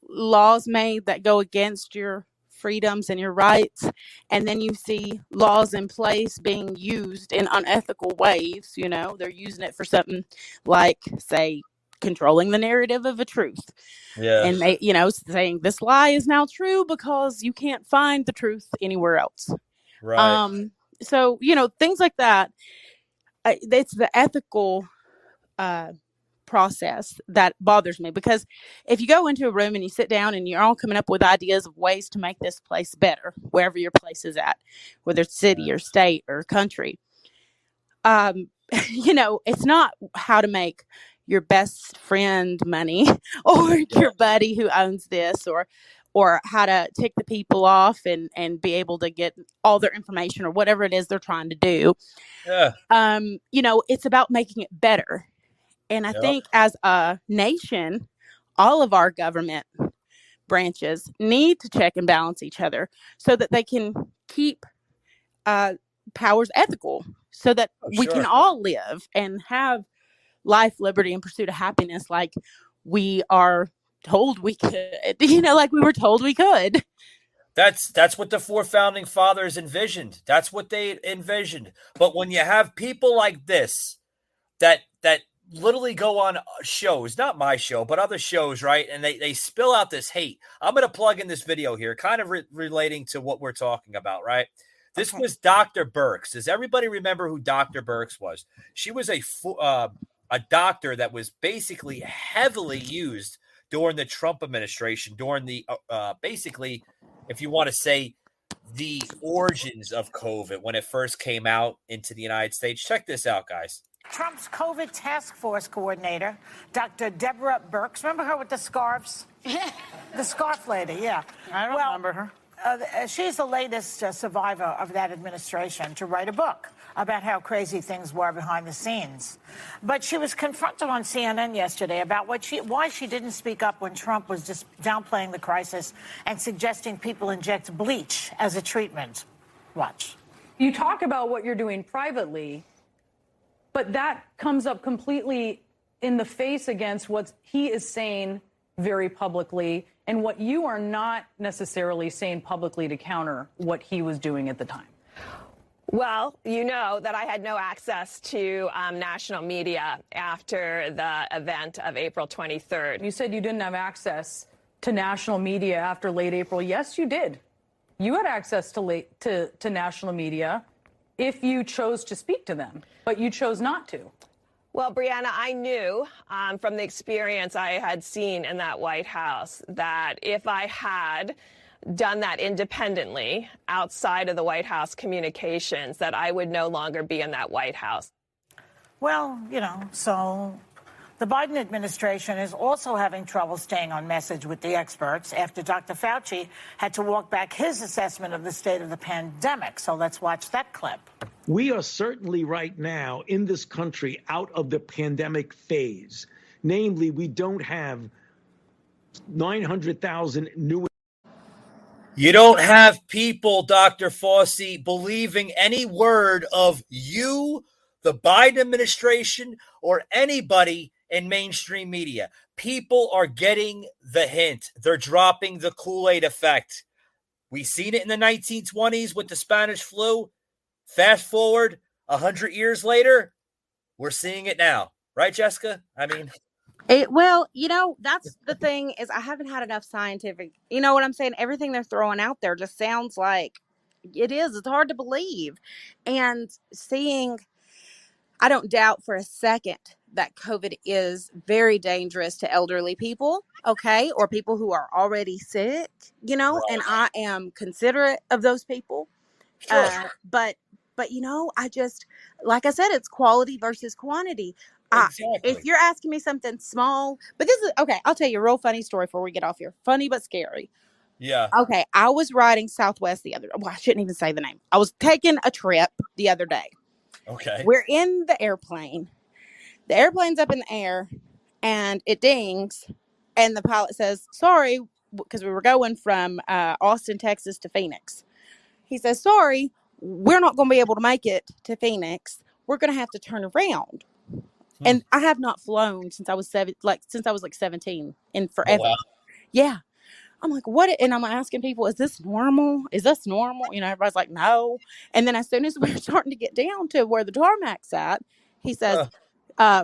laws made that go against your freedoms and your rights, and then you see laws in place being used in unethical ways, they're using it for something like, say, controlling the narrative of a truth. And they, saying this lie is now true because you can't find the truth anywhere else. Right. So, things like that. It's the ethical process that bothers me, because if you go into a room and you sit down and you're all coming up with ideas of ways to make this place better, wherever your place is at, whether it's city or state or country, it's not how to make your best friend money or your buddy who owns this, or how to tick the people off and be able to get all their information or whatever it is they're trying to do. It's about making it better. And I think as a nation, all of our government branches need to check and balance each other so that they can keep powers ethical, so that we can all live and have life, liberty, and pursuit of happiness like we are told we could, like we were told we could. That's what the four founding fathers envisioned. That's what they envisioned. But when you have people like this that literally go on shows, not my show, but other shows, right? And they spill out this hate. I'm going to plug in this video here, kind of relating to what we're talking about, right? This was Dr. Birx. Does everybody remember who Dr. Birx was? She was a doctor that was basically heavily used during the Trump administration, during the basically, if you want to say, the origins of COVID when it first came out into the United States. Check this out, guys. Trump's COVID task force coordinator, Dr. Deborah Birx. Remember her with the scarves? The scarf lady, yeah. I don't remember her. She's the latest survivor of that administration to write a book about how crazy things were behind the scenes. But she was confronted on CNN yesterday about why she didn't speak up when Trump was just downplaying the crisis and suggesting people inject bleach as a treatment. Watch. You talk about what you're doing privately, but that comes up completely in the face against what he is saying very publicly and what you are not necessarily saying publicly to counter what he was doing at the time. Well, you know that I had no access to national media after the event of April 23rd. You said you didn't have access to national media after late April. Yes, you did. You had access to national media if you chose to speak to them, but you chose not to. Well, Brianna, I knew from the experience I had seen in that White House that if I had done that independently outside of the White House communications, that I would no longer be in that White House. Well, so the Biden administration is also having trouble staying on message with the experts after Dr. Fauci had to walk back his assessment of the state of the pandemic. So let's watch that clip. We are certainly right now in this country out of the pandemic phase. Namely, we don't have 900,000 new. You don't have people, Dr. Fauci, believing any word of you, the Biden administration, or anybody in mainstream media. People are getting the hint. They're dropping the Kool-Aid effect. We seen it in the 1920s with the Spanish flu. Fast forward 100 years later, we're seeing it now. Right, Jessica? I mean... Well, that's the thing is I haven't had enough scientific, you know what I'm saying? Everything they're throwing out there just sounds like it is. It's hard to believe. And I don't doubt for a second that COVID is very dangerous to elderly people, okay, or people who are already sick, and I am considerate of those people. Sure. But I just, like I said, it's quality versus quantity. Exactly. If you're asking me something small, but this is okay, I'll tell you a real funny story before we get off here. Funny but scary. Yeah. Okay, I was riding Southwest I shouldn't even say the name. I was taking a trip the other day. Okay. We're in the airplane. The airplane's up in the air, and it dings, and the pilot says, "Sorry," because we were going from Austin, Texas to Phoenix. He says, "Sorry, we're not going to be able to make it to Phoenix. We're going to have to turn around." And I have not flown since I was 17 in forever. Oh, wow. Yeah. I'm like, what? And I'm asking people, is this normal? Is this normal? Everybody's like, no. And then as soon as we're starting to get down to where the tarmac's at, he says,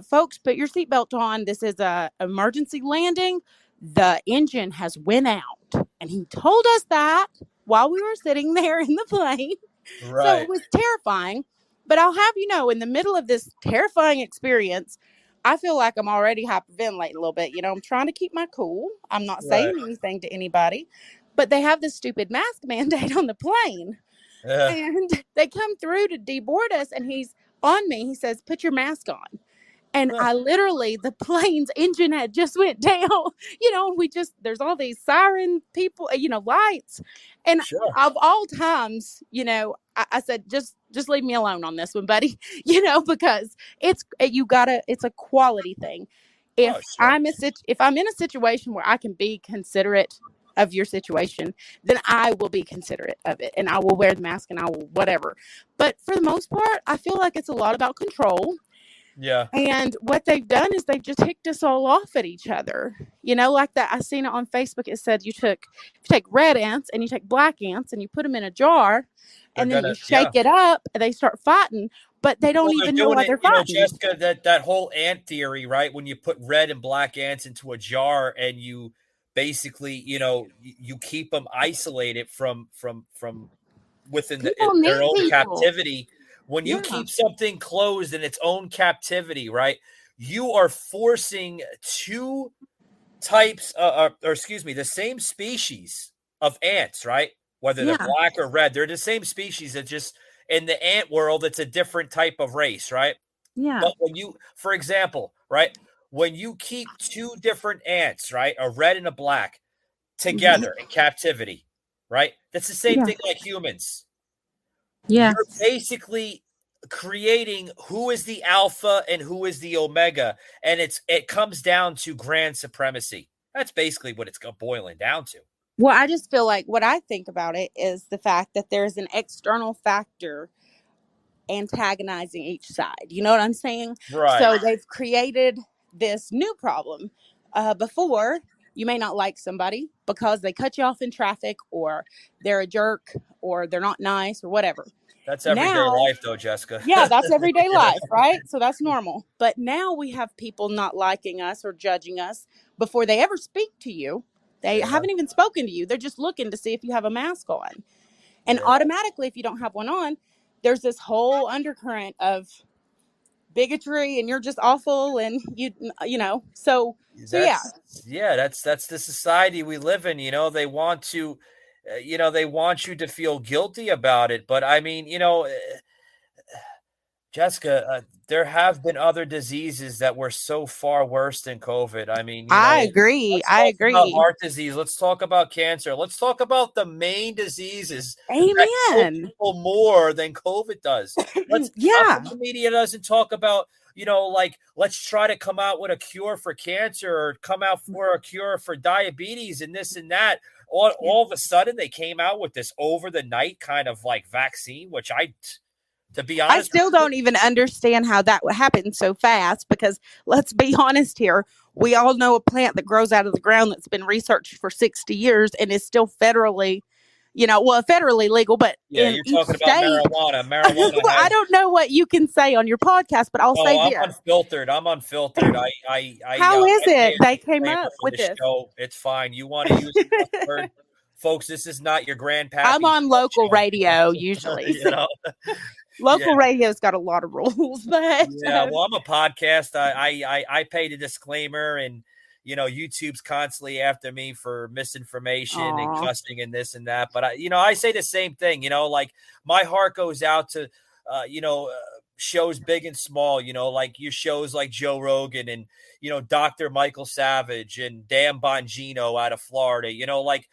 folks, put your seatbelt on. This is a emergency landing. The engine has went out. And he told us that while we were sitting there in the plane. Right. So it was terrifying. But I'll have you know, in the middle of this terrifying experience, I feel like I'm already hyperventilating a little bit. I'm trying to keep my cool. I'm not saying anything to anybody. But they have this stupid mask mandate on the plane. Yeah. And they come through to deboard us, and he's on me. He says, "Put your mask on." And I literally, the plane's engine had just went down, there's all these siren people, lights. And of all times, I said, just leave me alone on this one, buddy, because it's a quality thing. If I'm in a situation where I can be considerate of your situation, then I will be considerate of it, and I will wear the mask, and I will whatever. But for the most part, I feel like it's a lot about control. Yeah. And what they've done is they've just ticked us all off at each other. Like that. I seen it on Facebook. It said you take red ants and you take black ants and you put them in a jar, and then you shake it up and they start fighting, but they don't even know why they're fighting. Jessica, that whole ant theory, right? When you put red and black ants into a jar and you basically, you keep them isolated from within their own captivity. When you keep something closed in its own captivity, right, you are forcing two types, the same species of ants, right? Whether they're black or red, they're the same species. It's just in the ant world, it's a different type of race, right? Yeah. But for example, right, when you keep two different ants, right, a red and a black, together in captivity, right? That's the same thing like humans. Yeah. You're basically creating who is the alpha and who is the omega, and it comes down to grand supremacy. That's basically what it's boiling down to. Well, I just feel like what I think about it is the fact that there's an external factor antagonizing each side. You know what I'm saying? Right. So they've created this new problem. Before, you may not like somebody because they cut you off in traffic, or they're a jerk, or they're not nice, or whatever. That's everyday life, though, Jessica. Yeah, that's everyday life, right? So that's normal. But now we have people not liking us or judging us before they ever speak to you. They haven't even spoken to you. They're just looking to see if you have a mask on. And automatically, if you don't have one on, there's this whole undercurrent of bigotry, and you're just awful, and so yeah. Yeah, that's the society we live in. They want to, they want you to feel guilty about it. But I mean, Jessica, there have been other diseases that were so far worse than COVID. I mean, I agree. Let's talk about heart disease. Let's talk about cancer. Let's talk about the main diseases that kill people more than COVID does. The media doesn't talk about like, let's try to come out with a cure for cancer or come out for a cure for diabetes and this and that. All of a sudden, they came out with this over the night kind of like vaccine, which to be honest, I still don't even understand how that would happen so fast, because let's be honest here. We all know a plant that grows out of the ground that's been researched for 60 years and is still federally legal, but yeah, in you're each talking state, about marijuana. Marijuana. I don't know what you can say on your podcast, but I'll say I'm this. unfiltered. I'm unfiltered. How is I pay it a they came disclaimer up for with the this? show. It's fine. You want to use the word, folks? This is not your grandpappy. I'm on local show. radio usually. Local radio's got a lot of rules, but well, I'm a podcast. I pay the disclaimer, and YouTube's constantly after me for misinformation and cussing and this and that. But I say the same thing. Like, my heart goes out to shows big and small. Like your shows like Joe Rogan and Dr. Michael Savage and Dan Bongino out of Florida. Like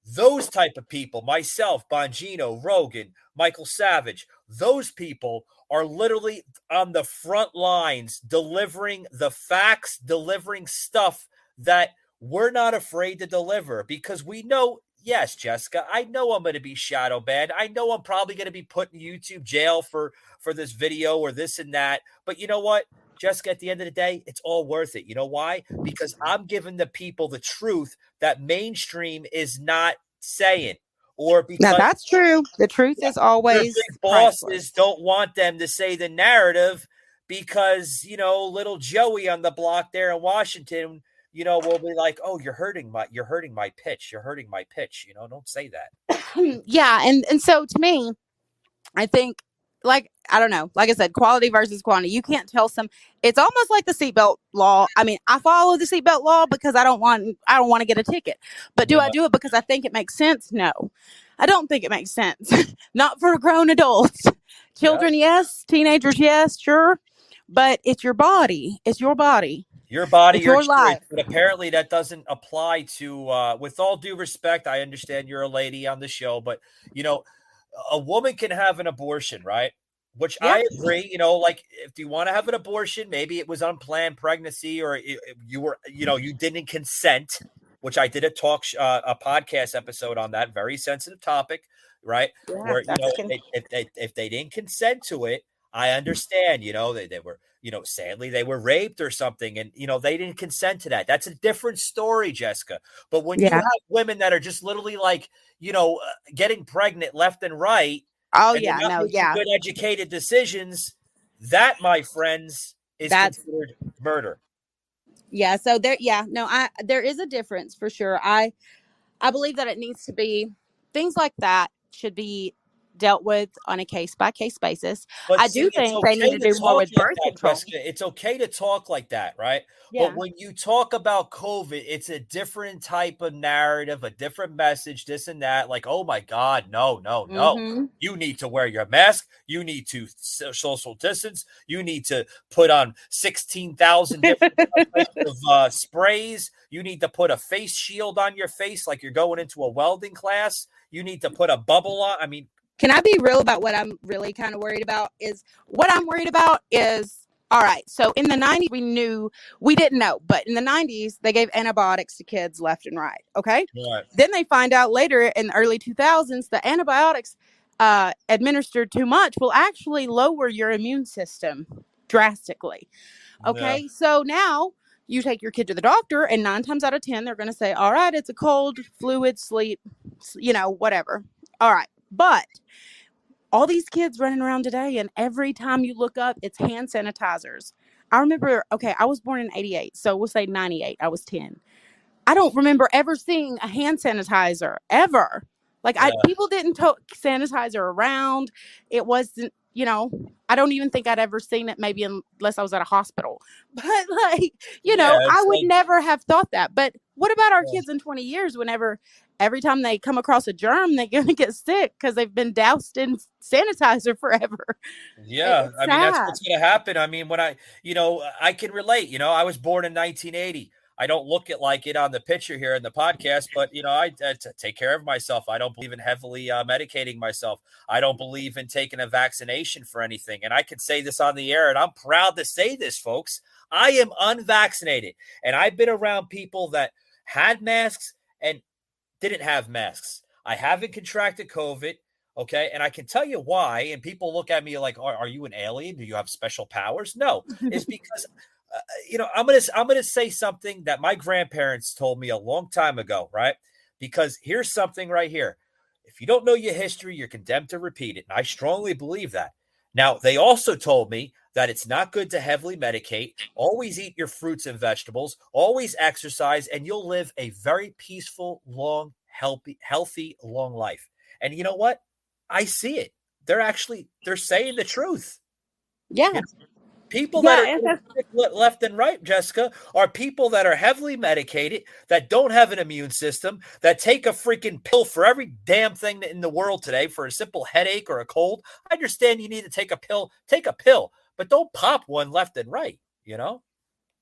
those type of people, myself, Bongino, Rogan, Michael Savage, those people are literally on the front lines, delivering the facts, delivering stuff that we're not afraid to deliver, because we know, yes, Jessica, I know I'm going to be shadow banned. I know I'm probably going to be put in YouTube jail for this video or this and that. But you know what, Jessica, at the end of the day, it's all worth it. You know why? Because I'm giving the people the truth that mainstream is not saying. Or because now that's true. The truth is always their big bosses don't want them to say the narrative, because little Joey on the block there in Washington, will be like, "Oh, you're hurting my pitch. You're hurting my pitch." Don't say that. Yeah, and so to me, I think, like, I don't know, like I said, quality versus quantity. You can't tell it's almost like the seatbelt law. I mean, I follow the seatbelt law because I don't want to get a ticket. But do I do it because I think it makes sense? No, I don't think it makes sense. Not for grown adults. Children, yes. Teenagers, yes, sure. But it's your body. It's your body. Your body, your life. But apparently that doesn't apply to, with all due respect, I understand you're a lady on the show, but, a woman can have an abortion, right? Which I agree, like, if you want to have an abortion, maybe it was unplanned pregnancy, or you didn't consent, which I did a podcast episode on that very sensitive topic, right? Yeah, where, if they didn't consent to it, I understand, they were, sadly they were raped or something, and, they didn't consent to that. That's a different story, Jessica. But when you have women that are just literally like, getting pregnant left and right. Oh, and yeah, no, yeah. Good educated decisions. That, my friends, is considered murder. Yeah. So there is a difference for sure. I believe that it needs to be, things like that should be dealt with on a case-by-case basis. But I do think they need to do more with birth control. Jessica, it's okay to talk like that, right? Yeah. But when you talk about COVID, it's a different type of narrative, a different message, this and that. Like, oh my God, no. Mm-hmm. You need to wear your mask. You need to social distance. You need to put on 16,000 different types of sprays. You need to put a face shield on your face like you're going into a welding class. You need to put a bubble on. I mean, can I be real about what I'm really kind of worried about? All right. So in the 90s, we didn't know, but in the 90s, they gave antibiotics to kids left and right. Okay. Right. Then they find out later in the early 2000s, the antibiotics administered too much will actually lower your immune system drastically. Okay. Yeah. So now you take your kid to the doctor, and 9 times out of 10, they're going to say, all right, it's a cold, fluid, sleep, whatever. All right. But all these kids running around today, and every time you look up, it's hand sanitizers. I remember, I was born in 88, so we'll say 98. I was 10. I don't remember ever seeing a hand sanitizer, ever. Like, people didn't sanitizer around. It wasn't, I don't even think I'd ever seen it, maybe unless I was at a hospital. But, like, I would never have thought that. But what about our kids in 20 years, every time they come across a germ, they're going to get sick because they've been doused in sanitizer forever. Yeah. I mean, that's what's going to happen. I mean, when I can relate, I was born in 1980. I don't look it like it on the picture here in the podcast, but I take care of myself. I don't believe in heavily medicating myself. I don't believe in taking a vaccination for anything. And I can say this on the air, and I'm proud to say this, folks. I am unvaccinated, and I've been around people that had masks and didn't have masks. I haven't contracted COVID. Okay. And I can tell you why. And people look at me like, are you an alien? Do you have special powers? No, it's because, I'm going to say something that my grandparents told me a long time ago, right? Because here's something right here. If you don't know your history, you're condemned to repeat it. And I strongly believe that. Now, they also told me that it's not good to heavily medicate. Always eat your fruits and vegetables, always exercise, and you'll live a very peaceful, long, healthy, long life. And you know what? I see it. They're saying the truth. Yeah. People that are sick left and right, Jessica, are people that are heavily medicated, that don't have an immune system, that take a freaking pill for every damn thing in the world today for a simple headache or a cold. I understand you need to take a pill, but don't pop one left and right,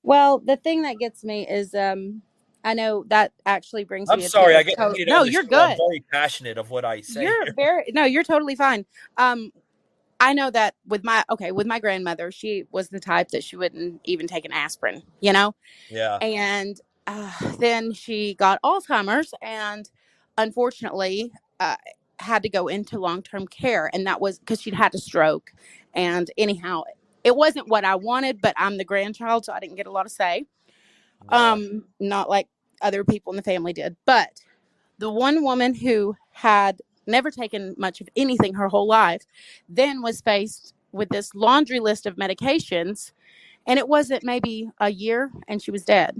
Well, the thing that gets me is I know that actually brings I'm me sorry, to I get heated no, on the you're show. good. I'm very passionate of what I say. You're totally fine. I know that with my grandmother, she was the type that she wouldn't even take an aspirin, Yeah. And then she got Alzheimer's and unfortunately had to go into long-term care. And that was because she'd had a stroke. And anyhow, it wasn't what I wanted, but I'm the grandchild, so I didn't get a lot of say. Not like other people in the family did. But the one woman who had never taken much of anything her whole life then was faced with this laundry list of medications, and it wasn't maybe a year and she was dead.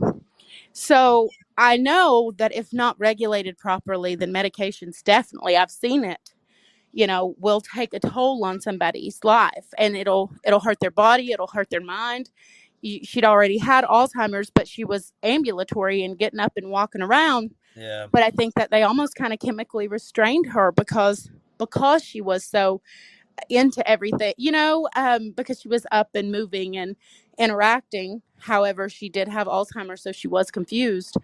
So I know that if not regulated properly, then medications definitely, I've seen it, will take a toll on somebody's life, and it'll hurt their body, it'll hurt their mind. She'd already had Alzheimer's, but she was ambulatory and getting up and walking around. Yeah. But I think that they almost kind of chemically restrained her because she was so into everything, because she was up and moving and interacting. However, she did have Alzheimer's, so she was confused.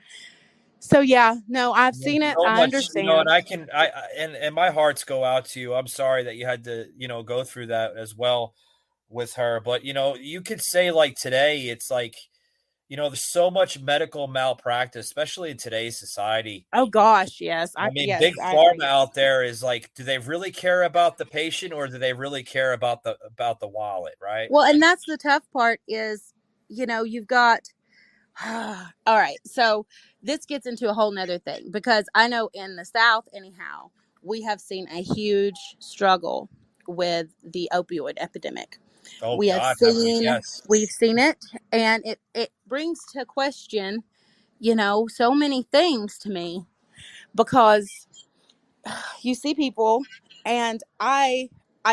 So yeah, no, I've seen it. So I much, understand. and and my hearts go out to you. I'm sorry that you had to, go through that as well with her. But you could say like today, it's like, there's so much medical malpractice, especially in today's society. Oh gosh, yes. Big pharma out there is like, do they really care about the patient, or do they really care about the wallet, right? Well, and that's the tough part is, you've got all right. So this gets into a whole nother thing, because I know in the South, anyhow, we have seen a huge struggle with the opioid epidemic. Oh, we have God, seen, yes. we've seen it, and it brings to question, so many things to me, because you see people, and I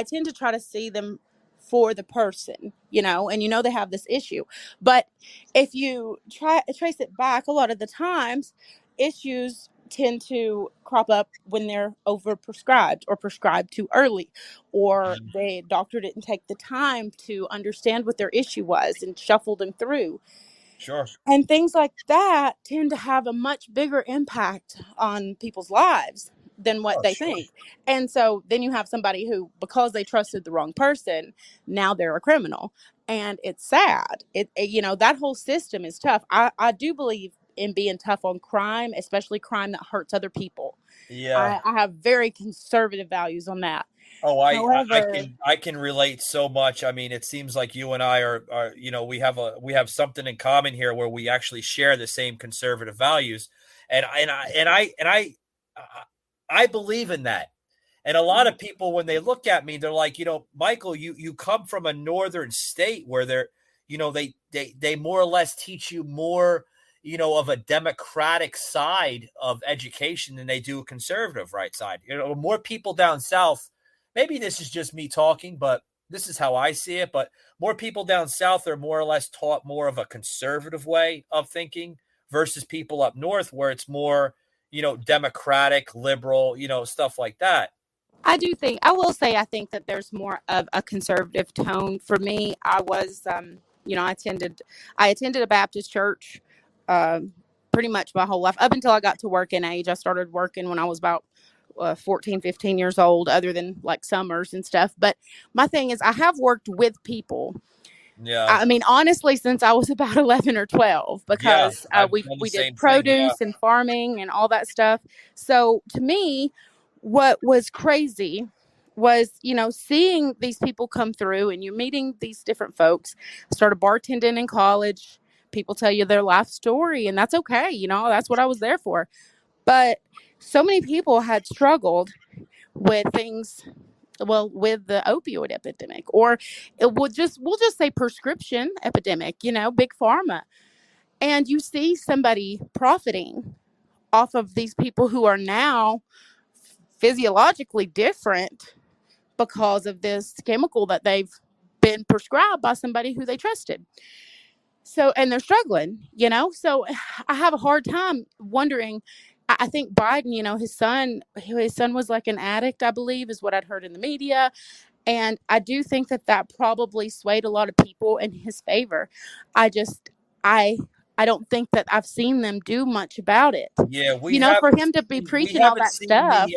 tend to try to see them for the person, and they have this issue. But if you trace it back, a lot of the times issues tend to crop up when they're overprescribed or prescribed too early, or the doctor didn't take the time to understand what their issue was and shuffle them through. Sure. And things like that tend to have a much bigger impact on people's lives than what they think. And so then you have somebody who, because they trusted the wrong person, now they're a criminal. And it's sad. That whole system is tough. I do believe in being tough on crime, especially crime that hurts other people. Yeah. I have very conservative values on that. Oh, However, I can relate so much. I mean, it seems like you and I are we have something in common here where we actually share the same conservative values, and I believe in that. And a lot of people, when they look at me, they're like, Michael, you come from a northern state where they more or less teach you more, of a democratic side of education than they do a conservative right side. More people down south. Maybe this is just me talking, but this is how I see it. But more people down south are more or less taught more of a conservative way of thinking versus people up north where it's more, democratic, liberal, stuff like that. I will say, I think that there's more of a conservative tone. For me, I was, I attended a Baptist church pretty much my whole life up until I got to working age. I started working when I was about 14, 15 years old, other than like summers and stuff. But my thing is, I have worked with people. Yeah. I mean, honestly, since I was about 11 or 12, because I've we done the did same thing, produce and farming and all that stuff. So to me, what was crazy was, seeing these people come through and you're meeting these different folks. I started bartending in college. People tell you their life story, and that's okay. That's what I was there for. But so many people had struggled with things, with the opioid epidemic, or we'll just say prescription epidemic, big pharma. And you see somebody profiting off of these people who are now physiologically different because of this chemical that they've been prescribed by somebody who they trusted. So, and they're struggling, so I have a hard time wondering. I think Biden, his son was like an addict, I believe, is what I'd heard in the media. And I do think that probably swayed a lot of people in his favor. I don't think that I've seen them do much about it. Yeah, For him to be preaching all that stuff.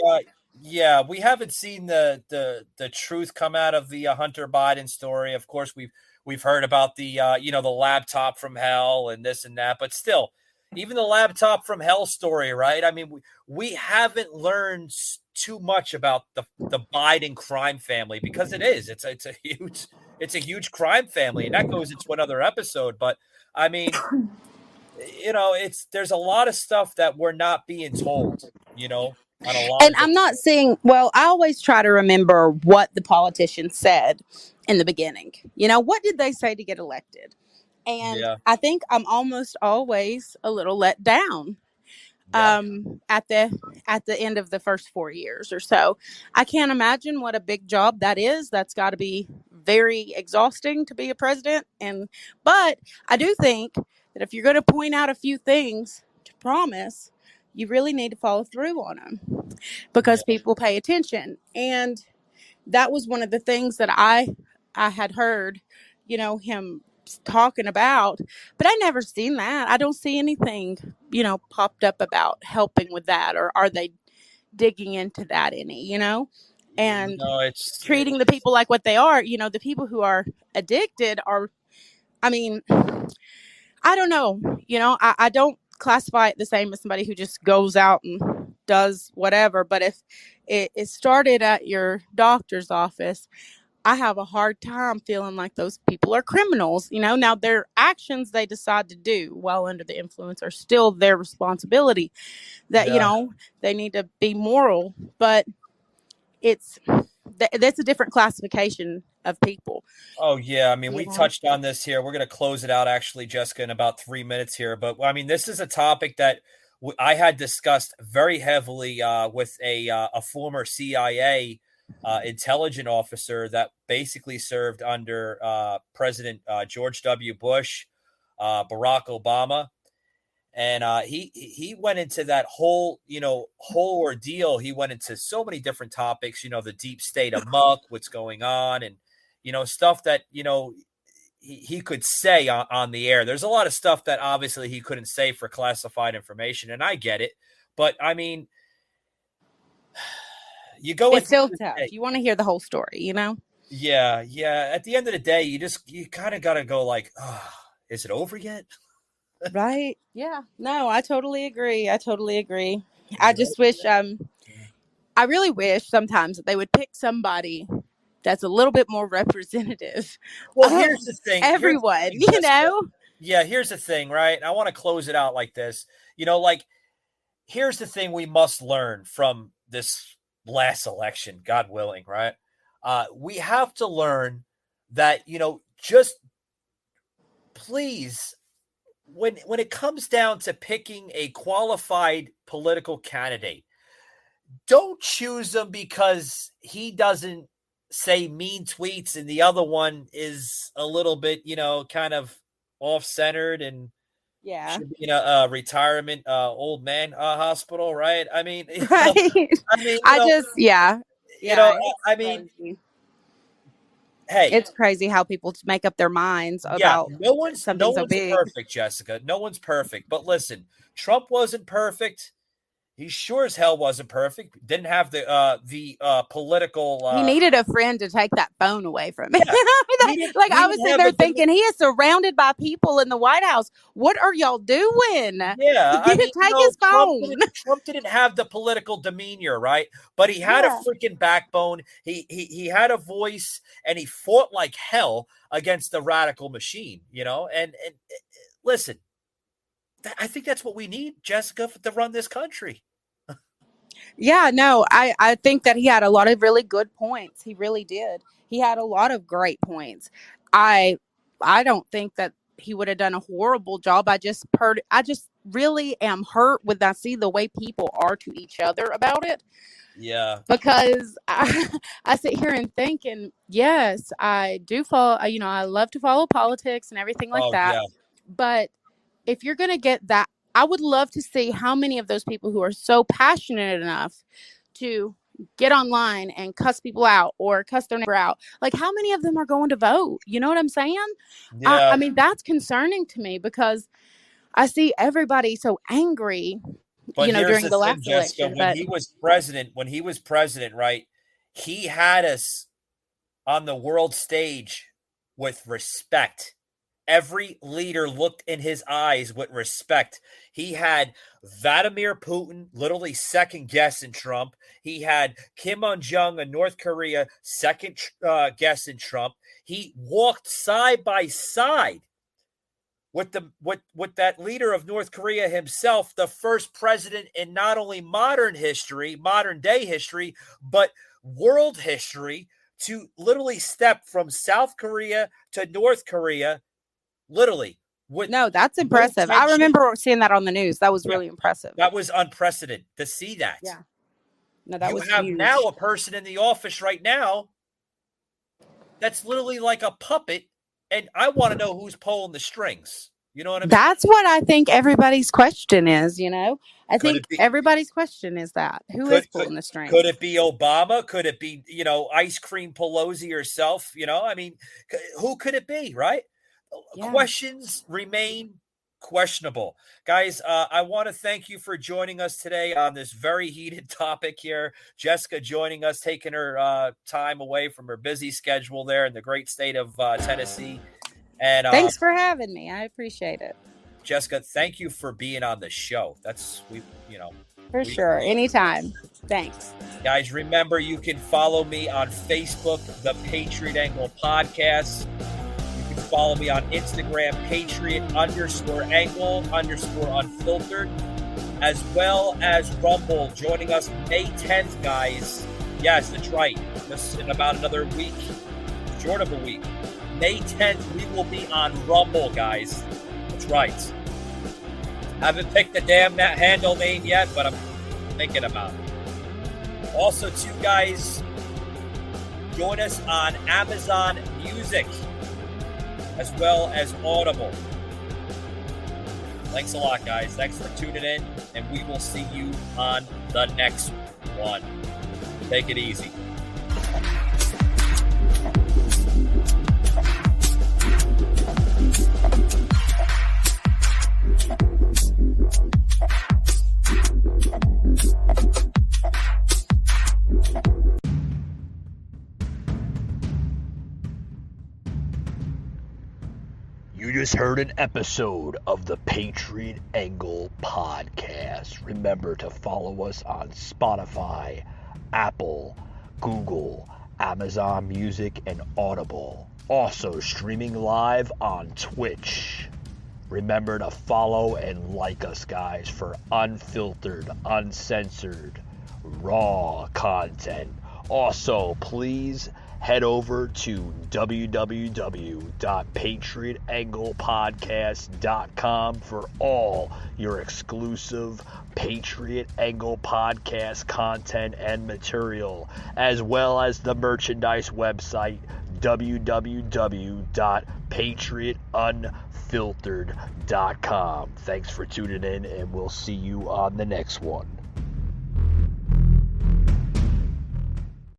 We haven't seen the truth come out of the Hunter Biden story. Of course, we've heard about the the laptop from hell and this and that, but still, even the laptop from hell story, right? I mean, we haven't learned too much about the Biden crime family, because it's a huge crime family, and that goes into another episode. But I mean, there's a lot of stuff that we're not being told, on a lot. And I'm not saying, I always try to remember what the politicians said in the beginning. What did they say to get elected? And I think I'm almost always a little let down at the end of the first 4 years or so. I can't imagine what a big job that is. That's got to be very exhausting to be a president. But I do think that if you're going to point out a few things to promise, you really need to follow through on them, because people pay attention. And that was one of the things that I had heard, him talking about, but I never seen that. I don't see anything, popped up about helping with that, or are they digging into that any, and it's treating the people like what they are. The people who are addicted are, I mean, I don't know, I don't classify it the same as somebody who just goes out and does whatever. But if it started at your doctor's office, I have a hard time feeling like those people are criminals. Now their actions they decide to do while under the influence are still their responsibility. That they need to be moral, but that's a different classification of people. Oh yeah, I mean, we touched on this here. We're going to close it out, actually, Jessica, in about 3 minutes here. But I mean, this is a topic that I had discussed very heavily with a former CIA intelligence officer that basically served under President George W. Bush, Barack Obama. And he went into that whole ordeal. He went into so many different topics, the deep state amok, what's going on, and, stuff that, he could say on the air. There's a lot of stuff that obviously he couldn't say for classified information, and I get it. But I mean, it's still tough. You want to hear the whole story, Yeah. At the end of the day, you kind of got to go like, oh, is it over yet? Right. Yeah. No, I totally agree. I just wish, I really wish sometimes that they would pick somebody that's a little bit more representative. Well, here's the thing. Everyone, Yeah, here's the thing, right? I want to close it out like this. Here's the thing we must learn from this last election, God willing, right? We have to learn that, just please, when it comes down to picking a qualified political candidate, don't choose them because he doesn't say mean tweets and the other one is a little bit, kind of off-centered and should be in a retirement old man hospital, right? I mean, right. I mean, Hey, it's crazy how people make up their minds about no one's something so big. perfect, Jessica. No one's perfect. But listen, Trump wasn't perfect. He sure as hell wasn't perfect. Didn't have the political. He needed a friend to take that phone away from him. Yeah, I was sitting there thinking, he is surrounded by people in the White House. What are y'all doing? Yeah, I mean, take his phone. Trump didn't have the political demeanor, right? But he had a freaking backbone. He had a voice, and he fought like hell against the radical machine. And listen, I think that's what we need, Jessica, to run this country. Yeah, no, I think that he had a lot of really good points. He really did. He had a lot of great points. I don't think that he would have done a horrible job. I just really am hurt when I see the way people are to each other about it. Yeah. Because I sit here and think, and yes, I do follow, I love to follow politics and everything like that. Yeah. But if you're going to get that, I would love to see how many of those people who are so passionate enough to get online and cuss people out or cuss their neighbor out, like how many of them are going to vote? You know what I'm saying? Yeah. I mean, that's concerning to me because I see everybody so angry, but during the last Jessica, election. When he was president, right, he had us on the world stage with respect. Every leader looked in his eyes with respect. He had Vladimir Putin literally second guessing Trump. He had Kim Jong-un in North Korea second guessing Trump. He walked side by side with that leader of North Korea himself, the first president in not only modern day history, but world history to literally step from South Korea to North Korea. Literally. No, that's impressive. I remember seeing that on the news. That was really impressive. That was unprecedented to see that. Yeah. No, that was huge. You have now a person in the office right now that's literally like a puppet, and I want to know who's pulling the strings. You know what I mean? That's what I think everybody's question is, I think everybody's question is that. Who is pulling the strings? Could it be Obama? Could it be, Ice Cream Pelosi herself? I mean, who could it be, right? Yeah. Questions remain questionable. Guys, I want to thank you for joining us today on this very heated topic here. Jessica joining us, taking her time away from her busy schedule there in the great state of Tennessee. And thanks for having me. I appreciate it. Jessica, thank you for being on the show. For sure. Anytime. Thanks. Guys, remember you can follow me on Facebook, The Patriot Angle Podcast. Follow me on Instagram, Patriot_Angle_Unfiltered, as well as Rumble, joining us May 10th, guys. Yes, that's right. Just in about another week, short of a week. May 10th, we will be on Rumble, guys. That's right. Haven't picked the damn handle name yet, but I'm thinking about it. Also, too, guys, join us on Amazon Music, as well as Audible. Thanks a lot, guys. Thanks for tuning in, and we will see you on the next one. Take it easy. You just heard an episode of the Patriot Angle Podcast. Remember to follow us on Spotify, Apple, Google, Amazon Music, and Audible. Also streaming live on Twitch. Remember to follow and like us, guys, for unfiltered, uncensored, raw content. Also, please head over to www.patriotanglepodcast.com for all your exclusive Patriot Angle Podcast content and material, as well as the merchandise website, www.patriotunfiltered.com. Thanks for tuning in, and we'll see you on the next one.